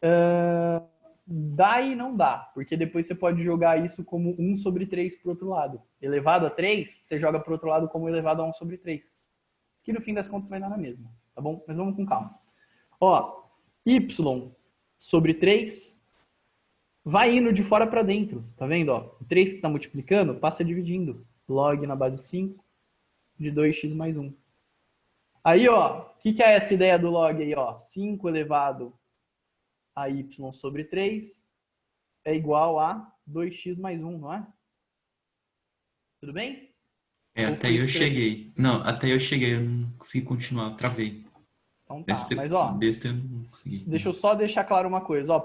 dá e não dá, porque depois você pode jogar isso como 1 sobre 3 para o outro lado. Elevado a 3, você joga para o outro lado como elevado a 1 sobre 3. Que no fim das contas vai dar na mesma, tá bom? Mas vamos com calma. Ó, y sobre 3 vai indo de fora para dentro, tá vendo? Ó, o 3 que está multiplicando passa dividindo. Log na base 5 de 2x mais 1. Aí, ó, o que é essa ideia do log aí, ó? 5 elevado a y sobre 3 é igual a 2x mais 1, não é? Tudo bem? Ou Até foi aí eu estranho? cheguei. Não, até aí eu cheguei, eu não consegui continuar, travei. Então Deve tá, ser mas ó, besta, eu não consegui. deixa eu só deixar claro uma coisa, ó,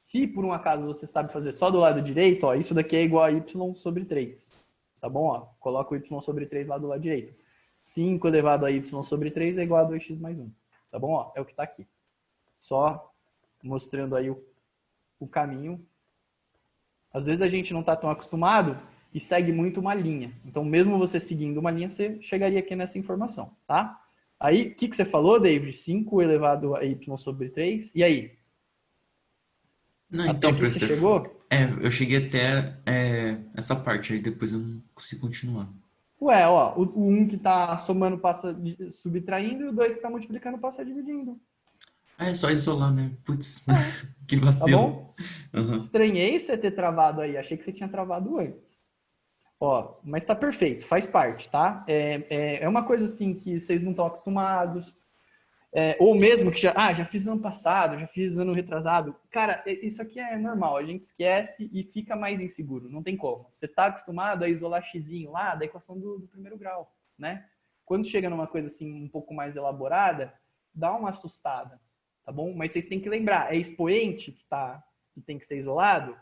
se por um acaso você sabe fazer só do lado direito, ó, isso daqui é igual a y sobre 3, tá bom? Ó, coloca o y sobre 3 lá do lado direito. 5 elevado a y sobre 3 é igual a 2x mais 1, tá bom? Ó, é o que tá aqui. Só mostrando aí o caminho. Às vezes a gente não está tão acostumado e segue muito uma linha. Então, mesmo você seguindo uma linha, você chegaria aqui nessa informação, tá? Aí, o que você falou, David? 5 elevado a y sobre 3. E aí? Não, Até então, aqui você professor, chegou? eu cheguei até essa parte aí, depois eu não consegui continuar. Ué, ó, o 1 que está somando passa subtraindo e o 2 que está multiplicando passa dividindo. É só isolar, né? Putz, É, que tá vacilo. bom? Aham. Estranhei você ter travado aí. Achei que você tinha travado antes. Ó, mas tá perfeito, faz parte, tá? É uma coisa assim que vocês não estão acostumados, ou mesmo que já fiz ano passado, já fiz ano retrasado. Cara, isso aqui é normal, a gente esquece e fica mais inseguro, não tem como. Você tá acostumado a isolar xizinho lá da equação do primeiro grau, né? Quando chega numa coisa assim um pouco mais elaborada, dá uma assustada, tá bom? Mas vocês têm que lembrar, é expoente que tem que ser isolado,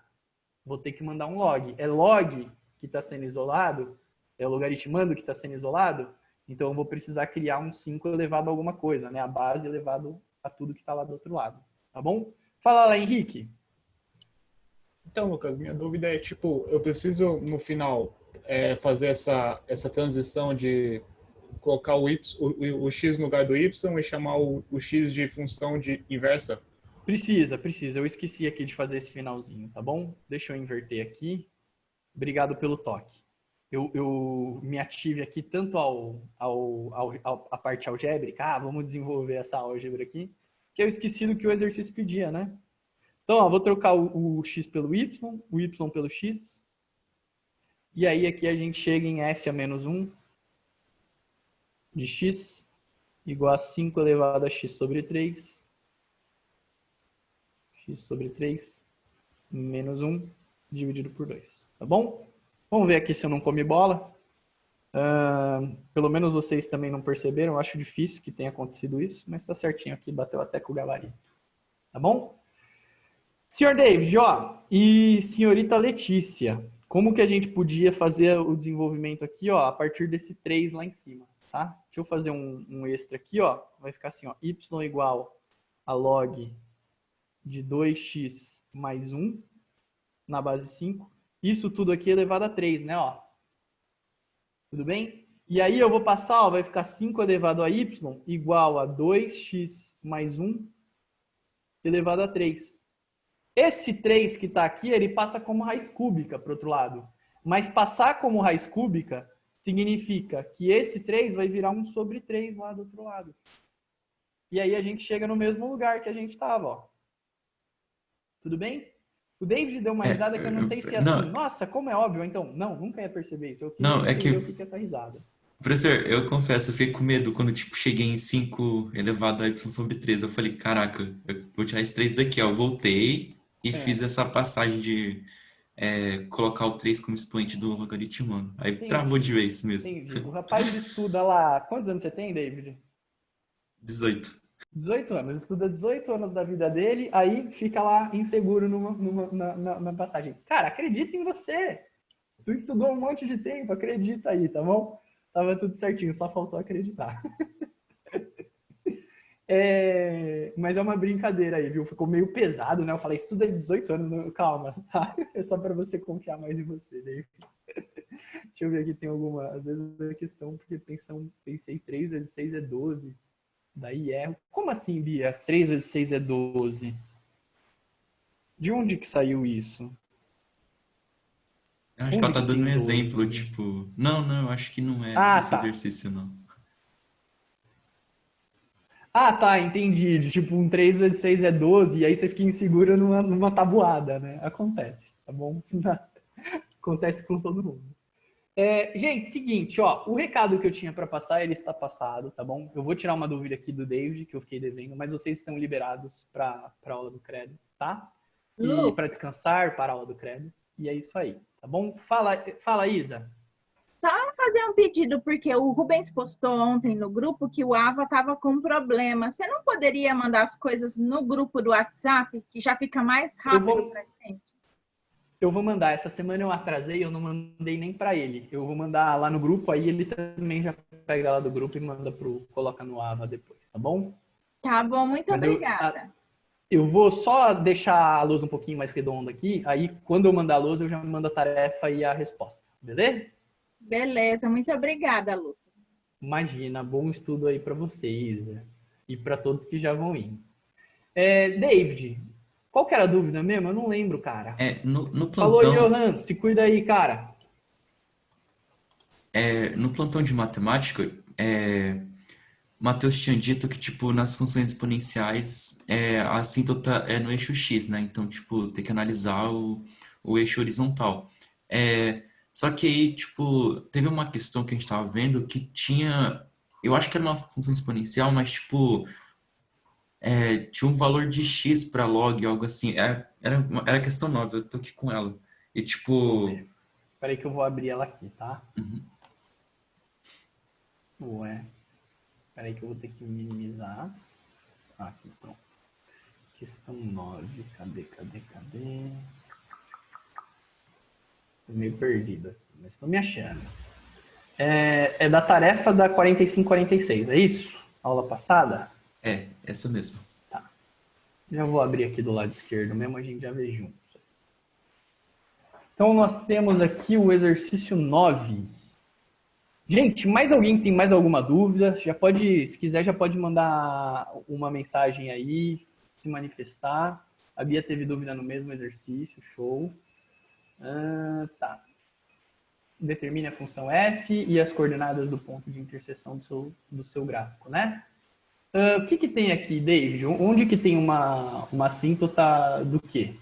vou ter que mandar um log. É log que está sendo isolado, é o logaritmando que está sendo isolado, então eu vou precisar criar um 5 elevado a alguma coisa, né? A base elevado a tudo que está lá do outro lado, tá bom? Fala lá, Henrique. Então, Lucas, minha dúvida é, tipo, eu preciso, no final, fazer essa transição de colocar o x no lugar do y e chamar o x de função de inversa? Precisa. Eu esqueci aqui de fazer esse finalzinho, tá bom? Deixa eu inverter aqui. Obrigado pelo toque. Eu me ative aqui tanto a parte algébrica, vamos desenvolver essa álgebra aqui, que eu esqueci do que o exercício pedia, né? Então, ó, vou trocar o x pelo y, o y pelo x, e aí aqui a gente chega em f a menos 1 de x igual a 5 elevado a x sobre 3, x sobre 3 menos 1 dividido por 2, tá bom? Vamos ver aqui se eu não comi bola. Pelo menos vocês também não perceberam, eu acho difícil que tenha acontecido isso, mas tá certinho aqui, bateu até com o gabarito. Tá bom? Senhor David, ó, e senhorita Letícia, como que a gente podia fazer o desenvolvimento aqui, ó, a partir desse 3 lá em cima, tá? Deixa eu fazer um extra aqui, ó. Vai ficar assim, ó, y igual a log de 2x mais 1 na base 5. Isso tudo aqui elevado a 3, né, ó. Tudo bem? E aí eu vou passar, ó, vai ficar 5 elevado a y igual a 2x mais 1 elevado a 3. Esse 3 que está aqui, ele passa como raiz cúbica para o outro lado. Mas passar como raiz cúbica significa que esse 3 vai virar 1 sobre 3 lá do outro lado. E aí a gente chega no mesmo lugar que a gente estava, ó. Tudo bem? O David deu uma risada que eu não sei se é assim. Não, Nossa, como é óbvio, então. Não, nunca ia perceber isso. Eu queria não, é que, entender o que é essa risada. professor, eu confesso, eu fiquei com medo quando, tipo, cheguei em 5 elevado a y sobre 3. Eu falei, caraca, eu vou tirar esse 3 daqui, ó. Eu voltei e fiz essa passagem de colocar o 3 como expoente do logaritmano. Aí Entendi. travou de vez mesmo. Entendi. O rapaz estuda lá... Quantos anos você tem, David? 18. 18 anos. Estuda 18 anos da vida dele, aí fica lá inseguro na passagem. Cara, acredita em você! Tu estudou um monte de tempo, acredita aí, tá bom? Tava tudo certinho, só faltou acreditar. Mas é uma brincadeira aí, viu? Ficou meio pesado, né? Eu falei, estuda 18 anos, calma, tá? É só pra você confiar mais em você, David. Deixa eu ver aqui, tem alguma... Às vezes é questão, porque pensei 3 vezes 6 é 12. Daí erro. Como assim, Bia? 3 vezes 6 é 12. De onde que saiu isso? Eu acho que Onde ela tá que dando um tem exemplo, 12? tipo... Não, eu acho que não é Ah, esse tá. exercício, não. Ah, tá, entendi. Tipo, um 3 vezes 6 é 12, e aí você fica inseguro numa tabuada, né? Acontece, tá bom? Acontece com todo mundo. Gente, seguinte, ó, o recado que eu tinha para passar, ele está passado, tá bom? Eu vou tirar uma dúvida aqui do David, que eu fiquei devendo, mas vocês estão liberados para a aula do Credo, tá? E Lu, para descansar para a aula do Credo. E é isso aí, tá bom? Fala, Isa. só fazer um pedido, porque o Rubens postou ontem no grupo que o Ava estava com problema. Você não poderia mandar as coisas no grupo do WhatsApp, que já fica mais rápido para a gente? Eu vou mandar. Essa semana eu atrasei, eu não mandei nem para ele. Eu vou mandar lá no grupo, aí ele também já pega lá do grupo e manda coloca no Ava depois, tá bom? Tá bom, muito Mas obrigada. Eu vou só deixar a lousa um pouquinho mais redonda aqui, aí quando eu mandar a lousa eu já mando a tarefa e a resposta, beleza? Beleza, muito obrigada, Lu. Imagina, bom estudo aí para você, Isa, e para todos que já vão ir. David, qual que era a dúvida mesmo? Eu não lembro, cara. No Falou, plantão, Johan, se cuida aí, cara. no plantão de matemática, Matheus tinha dito que, tipo, nas funções exponenciais, a assíntota é no eixo x, né? Então, tipo, tem que analisar o eixo horizontal. Só que aí, tipo, teve uma questão que a gente tava vendo que tinha... Eu acho que era uma função exponencial, mas, tipo, tinha um valor de x para log, algo assim. Era questão 9, eu tô aqui com ela. E, tipo... Espera aí que eu vou abrir ela aqui, tá? Ué. Espera aí que eu vou ter que minimizar. Aqui, pronto. Questão 9. Cadê? Tô meio perdido aqui, mas estou me achando. É da tarefa da 45-46, é isso? Aula passada? Essa mesmo. Tá. Já vou abrir aqui do lado esquerdo mesmo, a gente já vê juntos. Então, nós temos aqui o exercício 9. Gente, mais alguém tem mais alguma dúvida? Se quiser, já pode mandar uma mensagem aí, se manifestar. A Bia teve dúvida no mesmo exercício, show. Tá. Determine a função f e as coordenadas do ponto de interseção do seu gráfico, né? O que tem aqui, David? Onde que tem uma assíntota do quê?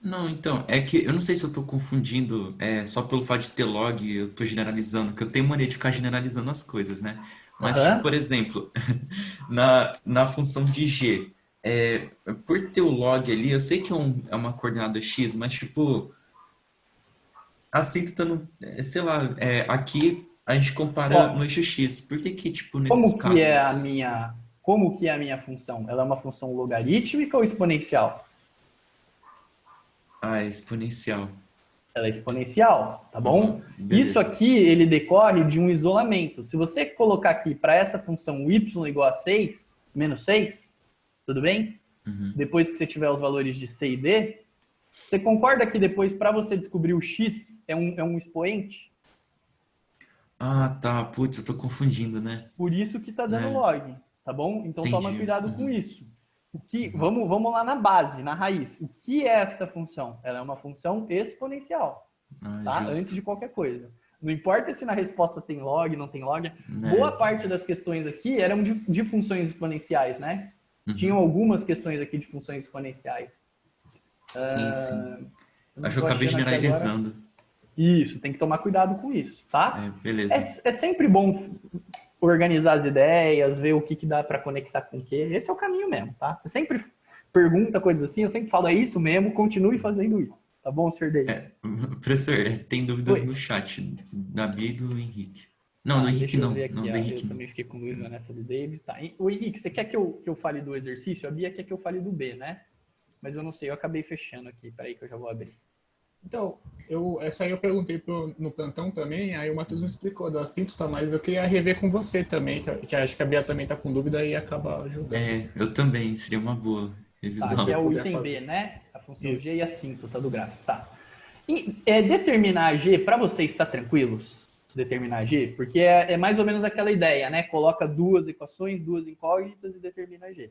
Não, então, é que eu não sei se eu tô confundindo, só pelo fato de ter log, eu tô generalizando, que eu tenho mania de ficar generalizando as coisas, né? Mas, tipo, por exemplo, na função de g, por ter o log ali, eu sei que é uma coordenada x, mas, tipo, a assíntota, não, sei lá, aqui a gente compara no eixo x. Por que que, tipo, nesses Como que é casos... como que é a minha função? Ela é uma função logarítmica ou exponencial? Ah, é exponencial. Ela é exponencial, tá bom? Beleza. Isso aqui, ele decorre de um isolamento. Se você colocar aqui para essa função y igual a 6, menos 6, tudo bem? Uhum. Depois que você tiver os valores de C e D, você concorda que depois, para você descobrir o x, é um expoente? Ah, tá. Putz, eu tô confundindo, né? Por isso que tá dando É, log, tá bom? Então toma entendi. cuidado com Uhum. isso. Vamos lá na base, na raiz. O que é esta função? Ela é uma função exponencial, Ah, tá? Antes justo. de qualquer coisa. Não importa se na resposta tem log, não tem log. Né? Boa parte das questões aqui eram de funções exponenciais, né? Uhum. Tinham algumas questões aqui de funções exponenciais. Sim, sim. Eu Acho que eu tô acabei achando aqui agora. generalizando. Isso, tem que tomar cuidado com isso, tá? É, beleza. É sempre bom organizar as ideias, ver o que dá para conectar com o quê. Esse é o caminho mesmo, tá? Você sempre pergunta coisas assim, eu sempre falo, é isso mesmo, continue fazendo isso. Tá bom, Sr. David? Professor, tem dúvidas Oi. no chat da Bia e do Henrique. Não, Tá, do Henrique deixa eu não. ver aqui, Não, do ó. Eu Henrique não. também fiquei com dúvida nessa do David. Tá. O Henrique, você quer que eu fale do exercício? A Bia quer que eu fale do B, né? Mas eu não sei, eu acabei fechando aqui. Peraí que eu já vou abrir. Então, essa aí eu perguntei no plantão também, aí o Matheus me explicou da assíntota, mas eu queria rever com você também, que acho que a Bia também está com dúvida e acaba ajudando. É, eu também, seria uma boa Tá, revisão. que é o puder item B, fazer. né? A função Isso. G e a assíntota do gráfico. Tá. E determinar G, para vocês estar tranquilos, determinar G, porque é mais ou menos aquela ideia, né? Coloca duas equações, duas incógnitas e determina G.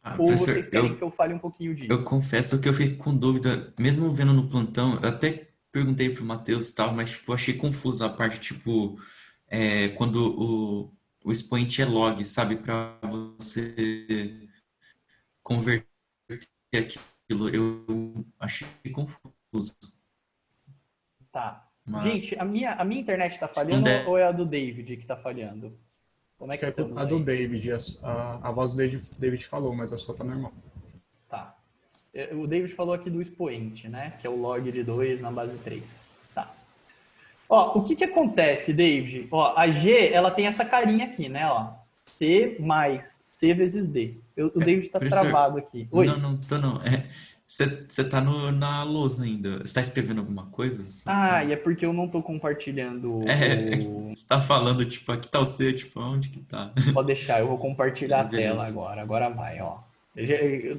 Ah, Ou professor, vocês querem que eu fale um pouquinho disso? eu confesso que eu fiquei com dúvida, mesmo vendo no plantão, eu até perguntei pro Matheus e tal, mas tipo, achei confuso a parte, tipo, quando o expoente é log, sabe? Para você converter aquilo, eu achei confuso. Tá. Mas Gente, a minha internet está se não falhando der, ou é a do David que está falhando? Como é Acho que que é estamos a do aí? David, a voz do David falou, mas a sua tá normal. Tá. O David falou aqui do expoente, né? Que é o log de 2 na base 3. Tá. Ó, o que acontece, David? Ó, a G, ela tem essa carinha aqui, né? Ó, C mais C vezes D. O David está professor, travado aqui. não, Oi. não tô não. Você tá na lousa ainda. Você tá escrevendo alguma coisa? Só Ah, e pra... é porque eu não estou compartilhando É que o... você tá falando, tipo, aqui tá o C, tipo, onde que tá? Pode deixar, eu vou compartilhar a tela Beleza. agora. Agora vai, ó.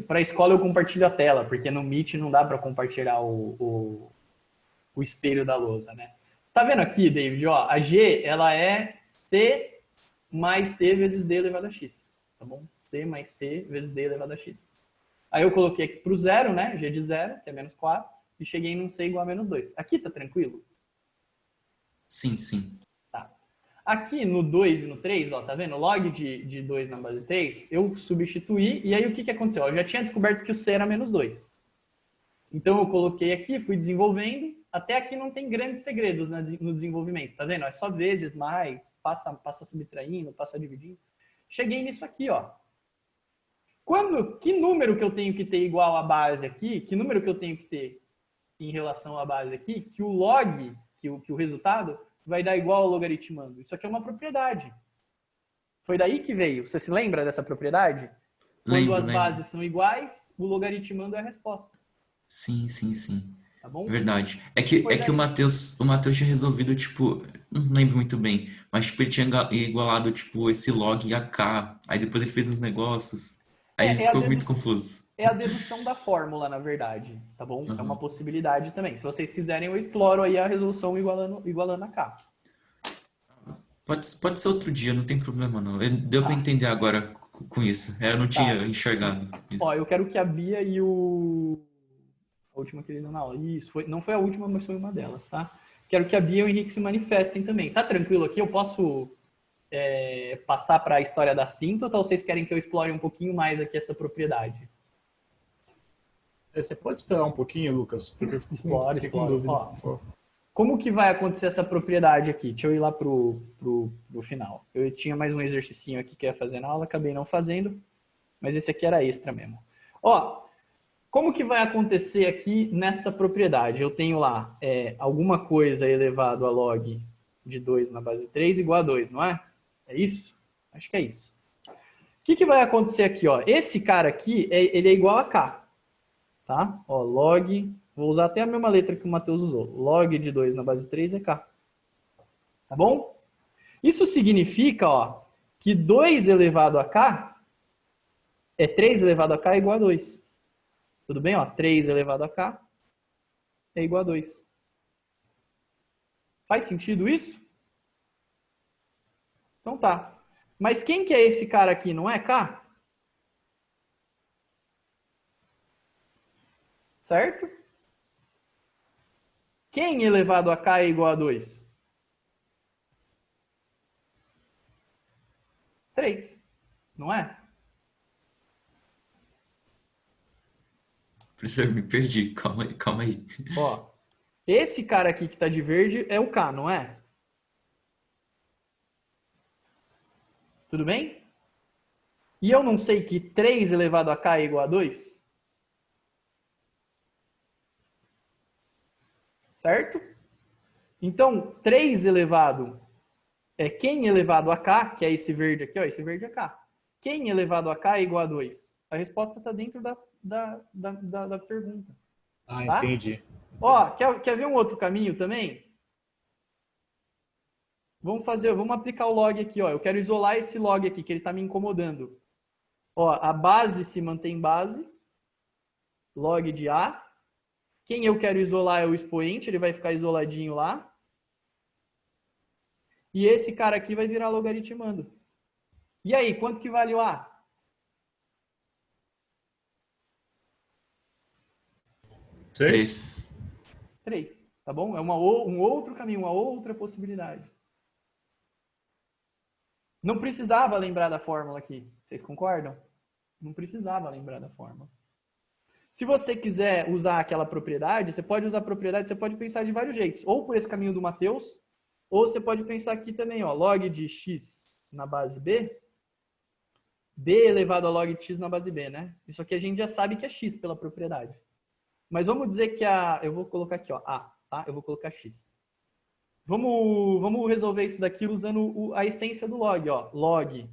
Para a escola eu compartilho a tela, porque no Meet não dá para compartilhar o espelho da lousa, né? Tá vendo aqui, David? Ó, a G, ela é C mais C vezes D elevado a X, tá bom? C mais C vezes D elevado a X. Aí eu coloquei aqui pro zero, né? G de zero, que é menos 4, e cheguei num C igual a menos 2. Aqui tá tranquilo? Sim, sim. Tá. Aqui no 2 e no 3, ó, tá vendo? Log de 2 na base 3, eu substituí, e aí o que aconteceu? Eu já tinha descoberto que o C era menos 2. Então eu coloquei aqui, fui desenvolvendo, até aqui não tem grandes segredos no desenvolvimento, tá vendo? É só vezes, mais, passa subtraindo, passa dividindo. Cheguei nisso aqui, ó. Que número que eu tenho que ter igual à base aqui, que número que eu tenho que ter em relação à base aqui, que o log, que o resultado, vai dar igual ao logaritmando. Isso aqui é uma propriedade. Foi daí que veio. Você se lembra dessa propriedade? Quando as Lembro. bases são iguais, o logaritmando é a resposta. Sim, sim, sim. Tá bom? É verdade. É que Foi o daí. Matheus tinha resolvido, tipo, não lembro muito bem, mas tipo, ele tinha igualado, tipo, esse log e a K. Aí depois ele fez uns negócios. Aí É a ficou muito confuso. dedução da fórmula, na verdade, tá bom? É uma Aham. possibilidade também. Se vocês quiserem, eu exploro aí a resolução igualando a K. Pode ser outro dia, não tem problema não. Deu pra Tá, entender agora com isso. Eu não tinha tá. enxergado Ó, eu isso. quero que a Bia e a última que ele deu na aula. Isso, não foi a última, mas foi uma delas, tá? Quero que a Bia e o Henrique se manifestem também. Tá tranquilo aqui? Eu posso passar para a história da assíntota ou vocês querem que eu explore um pouquinho mais aqui essa propriedade? Você pode esperar um pouquinho, Lucas? Porque eu fiquei com dúvida. Ó, como que vai acontecer essa propriedade aqui? Deixa eu ir lá pro final. Eu tinha mais um exercicinho aqui que eu ia fazer na aula, acabei não fazendo, mas esse aqui era extra mesmo. Ó, como que vai acontecer aqui nesta propriedade? Eu tenho lá alguma coisa elevado a log de 2 na base 3 igual a 2, não é? É isso? Acho que é isso. O que vai acontecer aqui? Ó? Esse cara aqui, ele é igual a K. Tá? Ó, log Vou usar até a mesma letra que o Matheus usou. Log de 2 na base 3 é K. Tá bom? Isso significa, ó, que 2 elevado a K é 3 elevado a K é igual a 2. Tudo bem? Ó, 3 elevado a K é igual a 2. Faz sentido isso? Então tá. Mas quem que é esse cara aqui, não é K? Certo? Quem elevado a K é igual a 2? 3. Não é? Professor, eu me perdi. Calma aí, calma aí. Ó, esse cara aqui que está de verde é o K, não é? Tudo bem? E eu não sei que 3 elevado a K é igual a 2? Certo? Então, 3 elevado é quem elevado a K, que é esse verde aqui, ó, esse verde é K. Quem elevado a K é igual a 2? A resposta está dentro da pergunta. Ah, tá? entendi. Ó, quer ver um outro caminho também? Vamos aplicar o log aqui, ó. Eu quero isolar esse log aqui, que ele está me incomodando. Ó, a base se mantém base. Log de A. Quem eu quero isolar é o expoente, ele vai ficar isoladinho lá. E esse cara aqui vai virar logaritmando. E aí, quanto que vale o A? 3. 3. Tá bom? É um outro caminho, uma outra possibilidade. Não precisava lembrar da fórmula aqui. Vocês concordam? Não precisava lembrar da fórmula. Se você quiser usar aquela propriedade, você pode usar a propriedade, você pode pensar de vários jeitos. Ou por esse caminho do Matheus, ou você pode pensar aqui também, ó, log de x na base b, b elevado a log de x na base b, né? Isso aqui a gente já sabe que é x pela propriedade. Mas vamos dizer que eu vou colocar aqui, ó, a, tá? Eu vou colocar x. Vamos resolver isso daqui usando a essência do log, ó. Log,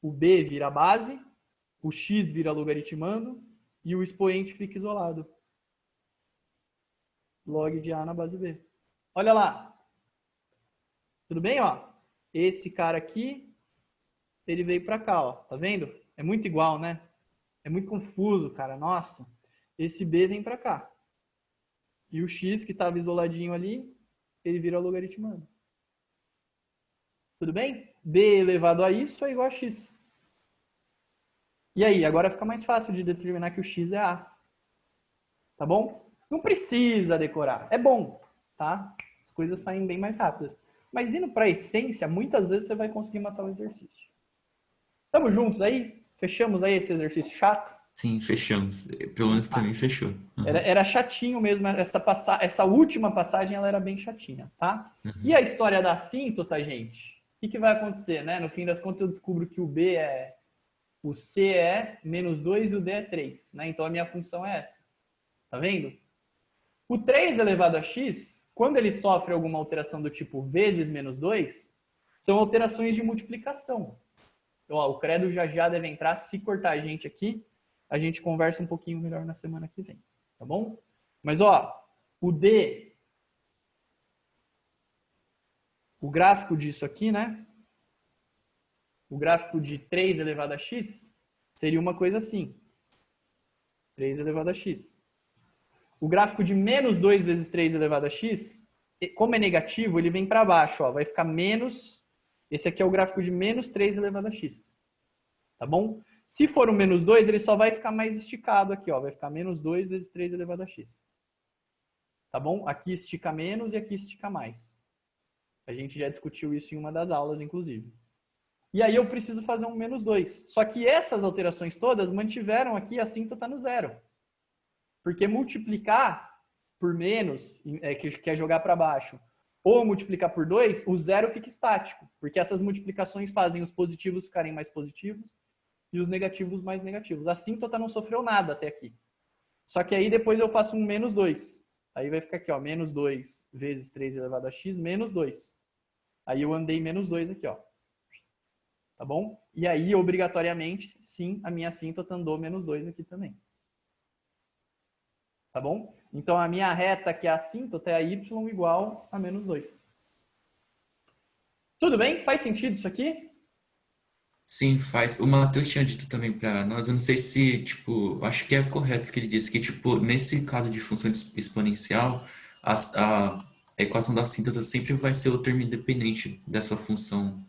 o b vira base, o x vira logaritmando e o expoente fica isolado. Log de a na base b. Olha lá. Tudo bem, ó? Esse cara aqui, ele veio para cá, ó. Tá vendo? É muito igual, né? É muito confuso, cara. Nossa. Esse b vem para cá. E o x, que estava isoladinho ali, ele vira logaritmando. Tudo bem? b elevado a isso é igual a x. E aí, agora fica mais fácil de determinar que o x é a. Tá bom? Não precisa decorar. É bom, tá? As coisas saem bem mais rápidas. Mas indo para a essência, muitas vezes você vai conseguir matar o exercício. Estamos juntos aí? Fechamos aí esse exercício chato? Sim, fechamos. Pelo menos para mim fechou. Uhum. Era chatinho mesmo. Essa última passagem ela era bem chatinha, tá? Uhum. E a história da assíntota, gente? O que vai acontecer, né? No fim das contas, eu descubro que o C é menos 2 e o D é 3, né? Então a minha função é essa. Tá vendo? O 3 elevado a x, quando ele sofre alguma alteração do tipo vezes menos 2, são alterações de multiplicação. Então, ó, o credo já deve entrar. Se cortar a gente aqui, a gente conversa um pouquinho melhor na semana que vem. Tá bom? Mas, ó, o D, o gráfico disso aqui, né? O gráfico de 3 elevado a x seria uma coisa assim. 3 elevado a x. O gráfico de menos 2 vezes 3 elevado a x, como é negativo, ele vem para baixo. Ó, vai ficar menos... Esse aqui é o gráfico de menos 3 elevado a x. Tá bom? Se for o menos 2, ele só vai ficar mais esticado aqui. Ó, vai ficar menos 2 vezes 3 elevado a x. Tá bom? Aqui estica menos e aqui estica mais. A gente já discutiu isso em uma das aulas, inclusive. E aí eu preciso fazer um menos 2. Só que essas alterações todas mantiveram aqui a assíntota no zero. Porque multiplicar por menos, que é jogar para baixo, ou multiplicar por 2, o zero fica estático. Porque essas multiplicações fazem os positivos ficarem mais positivos e os negativos mais negativos. A assíntota não sofreu nada até aqui. Só que aí depois eu faço um menos 2. Aí vai ficar aqui, ó, menos 2 vezes 3 elevado a x, menos 2. Aí eu andei menos 2 aqui, ó. Tá bom? E aí, obrigatoriamente, sim, a minha assíntota andou menos 2 aqui também. Tá bom? Então, a minha reta, que é a assíntota, é a y igual a menos 2. Tudo bem? Faz sentido isso aqui? Sim, faz. O Matheus tinha dito também para nós, eu não sei se, tipo, acho que é correto que ele disse que, tipo, nesse caso de função exponencial, a equação da assíntota sempre vai ser o termo independente dessa função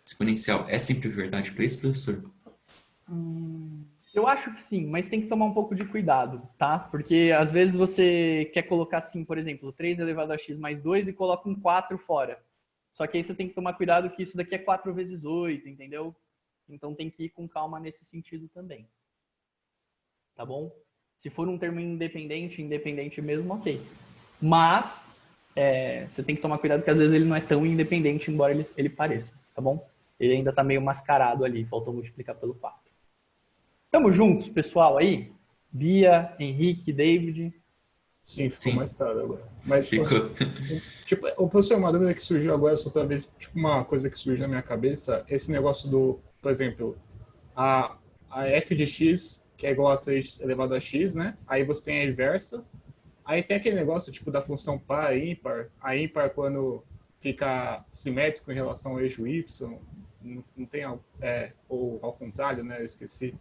exponencial. É sempre verdade para isso, professor? Eu acho que sim, mas tem que tomar um pouco de cuidado, tá? Porque às vezes você quer colocar assim, por exemplo, 3 elevado a x mais 2 e coloca um 4 fora. Só que aí você tem que tomar cuidado que isso daqui é 4 vezes 8, entendeu? Então tem que ir com calma nesse sentido também. Tá bom? Se for um termo independente mesmo, ok. Mas você tem que tomar cuidado que às vezes ele não é tão independente, embora ele pareça, tá bom? Ele ainda tá meio mascarado ali, faltou multiplicar pelo 4. Tamo juntos, pessoal, aí? Bia, Henrique, David. Sim, ficou Sim. mais claro agora. Mas, Ficou. tipo, o professor, uma dúvida que surgiu agora, só para ver, tipo, uma coisa que surgiu na minha cabeça, esse negócio do, por exemplo, a f de x, que é igual a 3 elevado a x, né? Aí você tem a inversa. Aí tem aquele negócio, tipo, da função par e ímpar. A ímpar, quando fica simétrico em relação ao eixo y, não tem, ou ao contrário, né? Eu esqueci.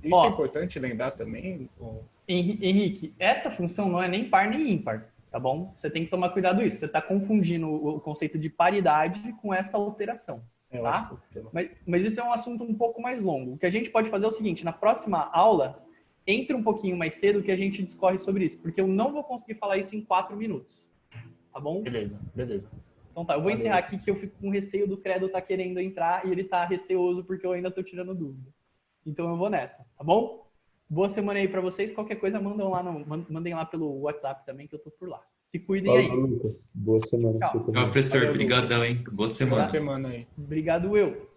Isso é importante lembrar também? Ou... Henrique, essa função não é nem par nem ímpar, tá bom? Você tem que tomar cuidado com isso. Você está confundindo o conceito de paridade com essa alteração, tá? Mas isso é um assunto um pouco mais longo. O que a gente pode fazer é o seguinte, na próxima aula, entre um pouquinho mais cedo que a gente discorre sobre isso, porque eu não vou conseguir falar isso em 4 minutos, tá bom? Beleza. Então tá, eu vou encerrar aqui que eu fico com receio do Credo tá querendo entrar e ele tá receoso porque eu ainda tô tirando dúvida. Então eu vou nessa, tá bom? Boa semana aí pra vocês. Qualquer coisa, mandem lá pelo WhatsApp também, que eu tô por lá. Se cuidem aí. Lucas. Boa semana pra você Tchau. também. Tchau, professor. Valeu, Obrigadão, hein? Boa Boa semana. semana aí. Obrigado, eu.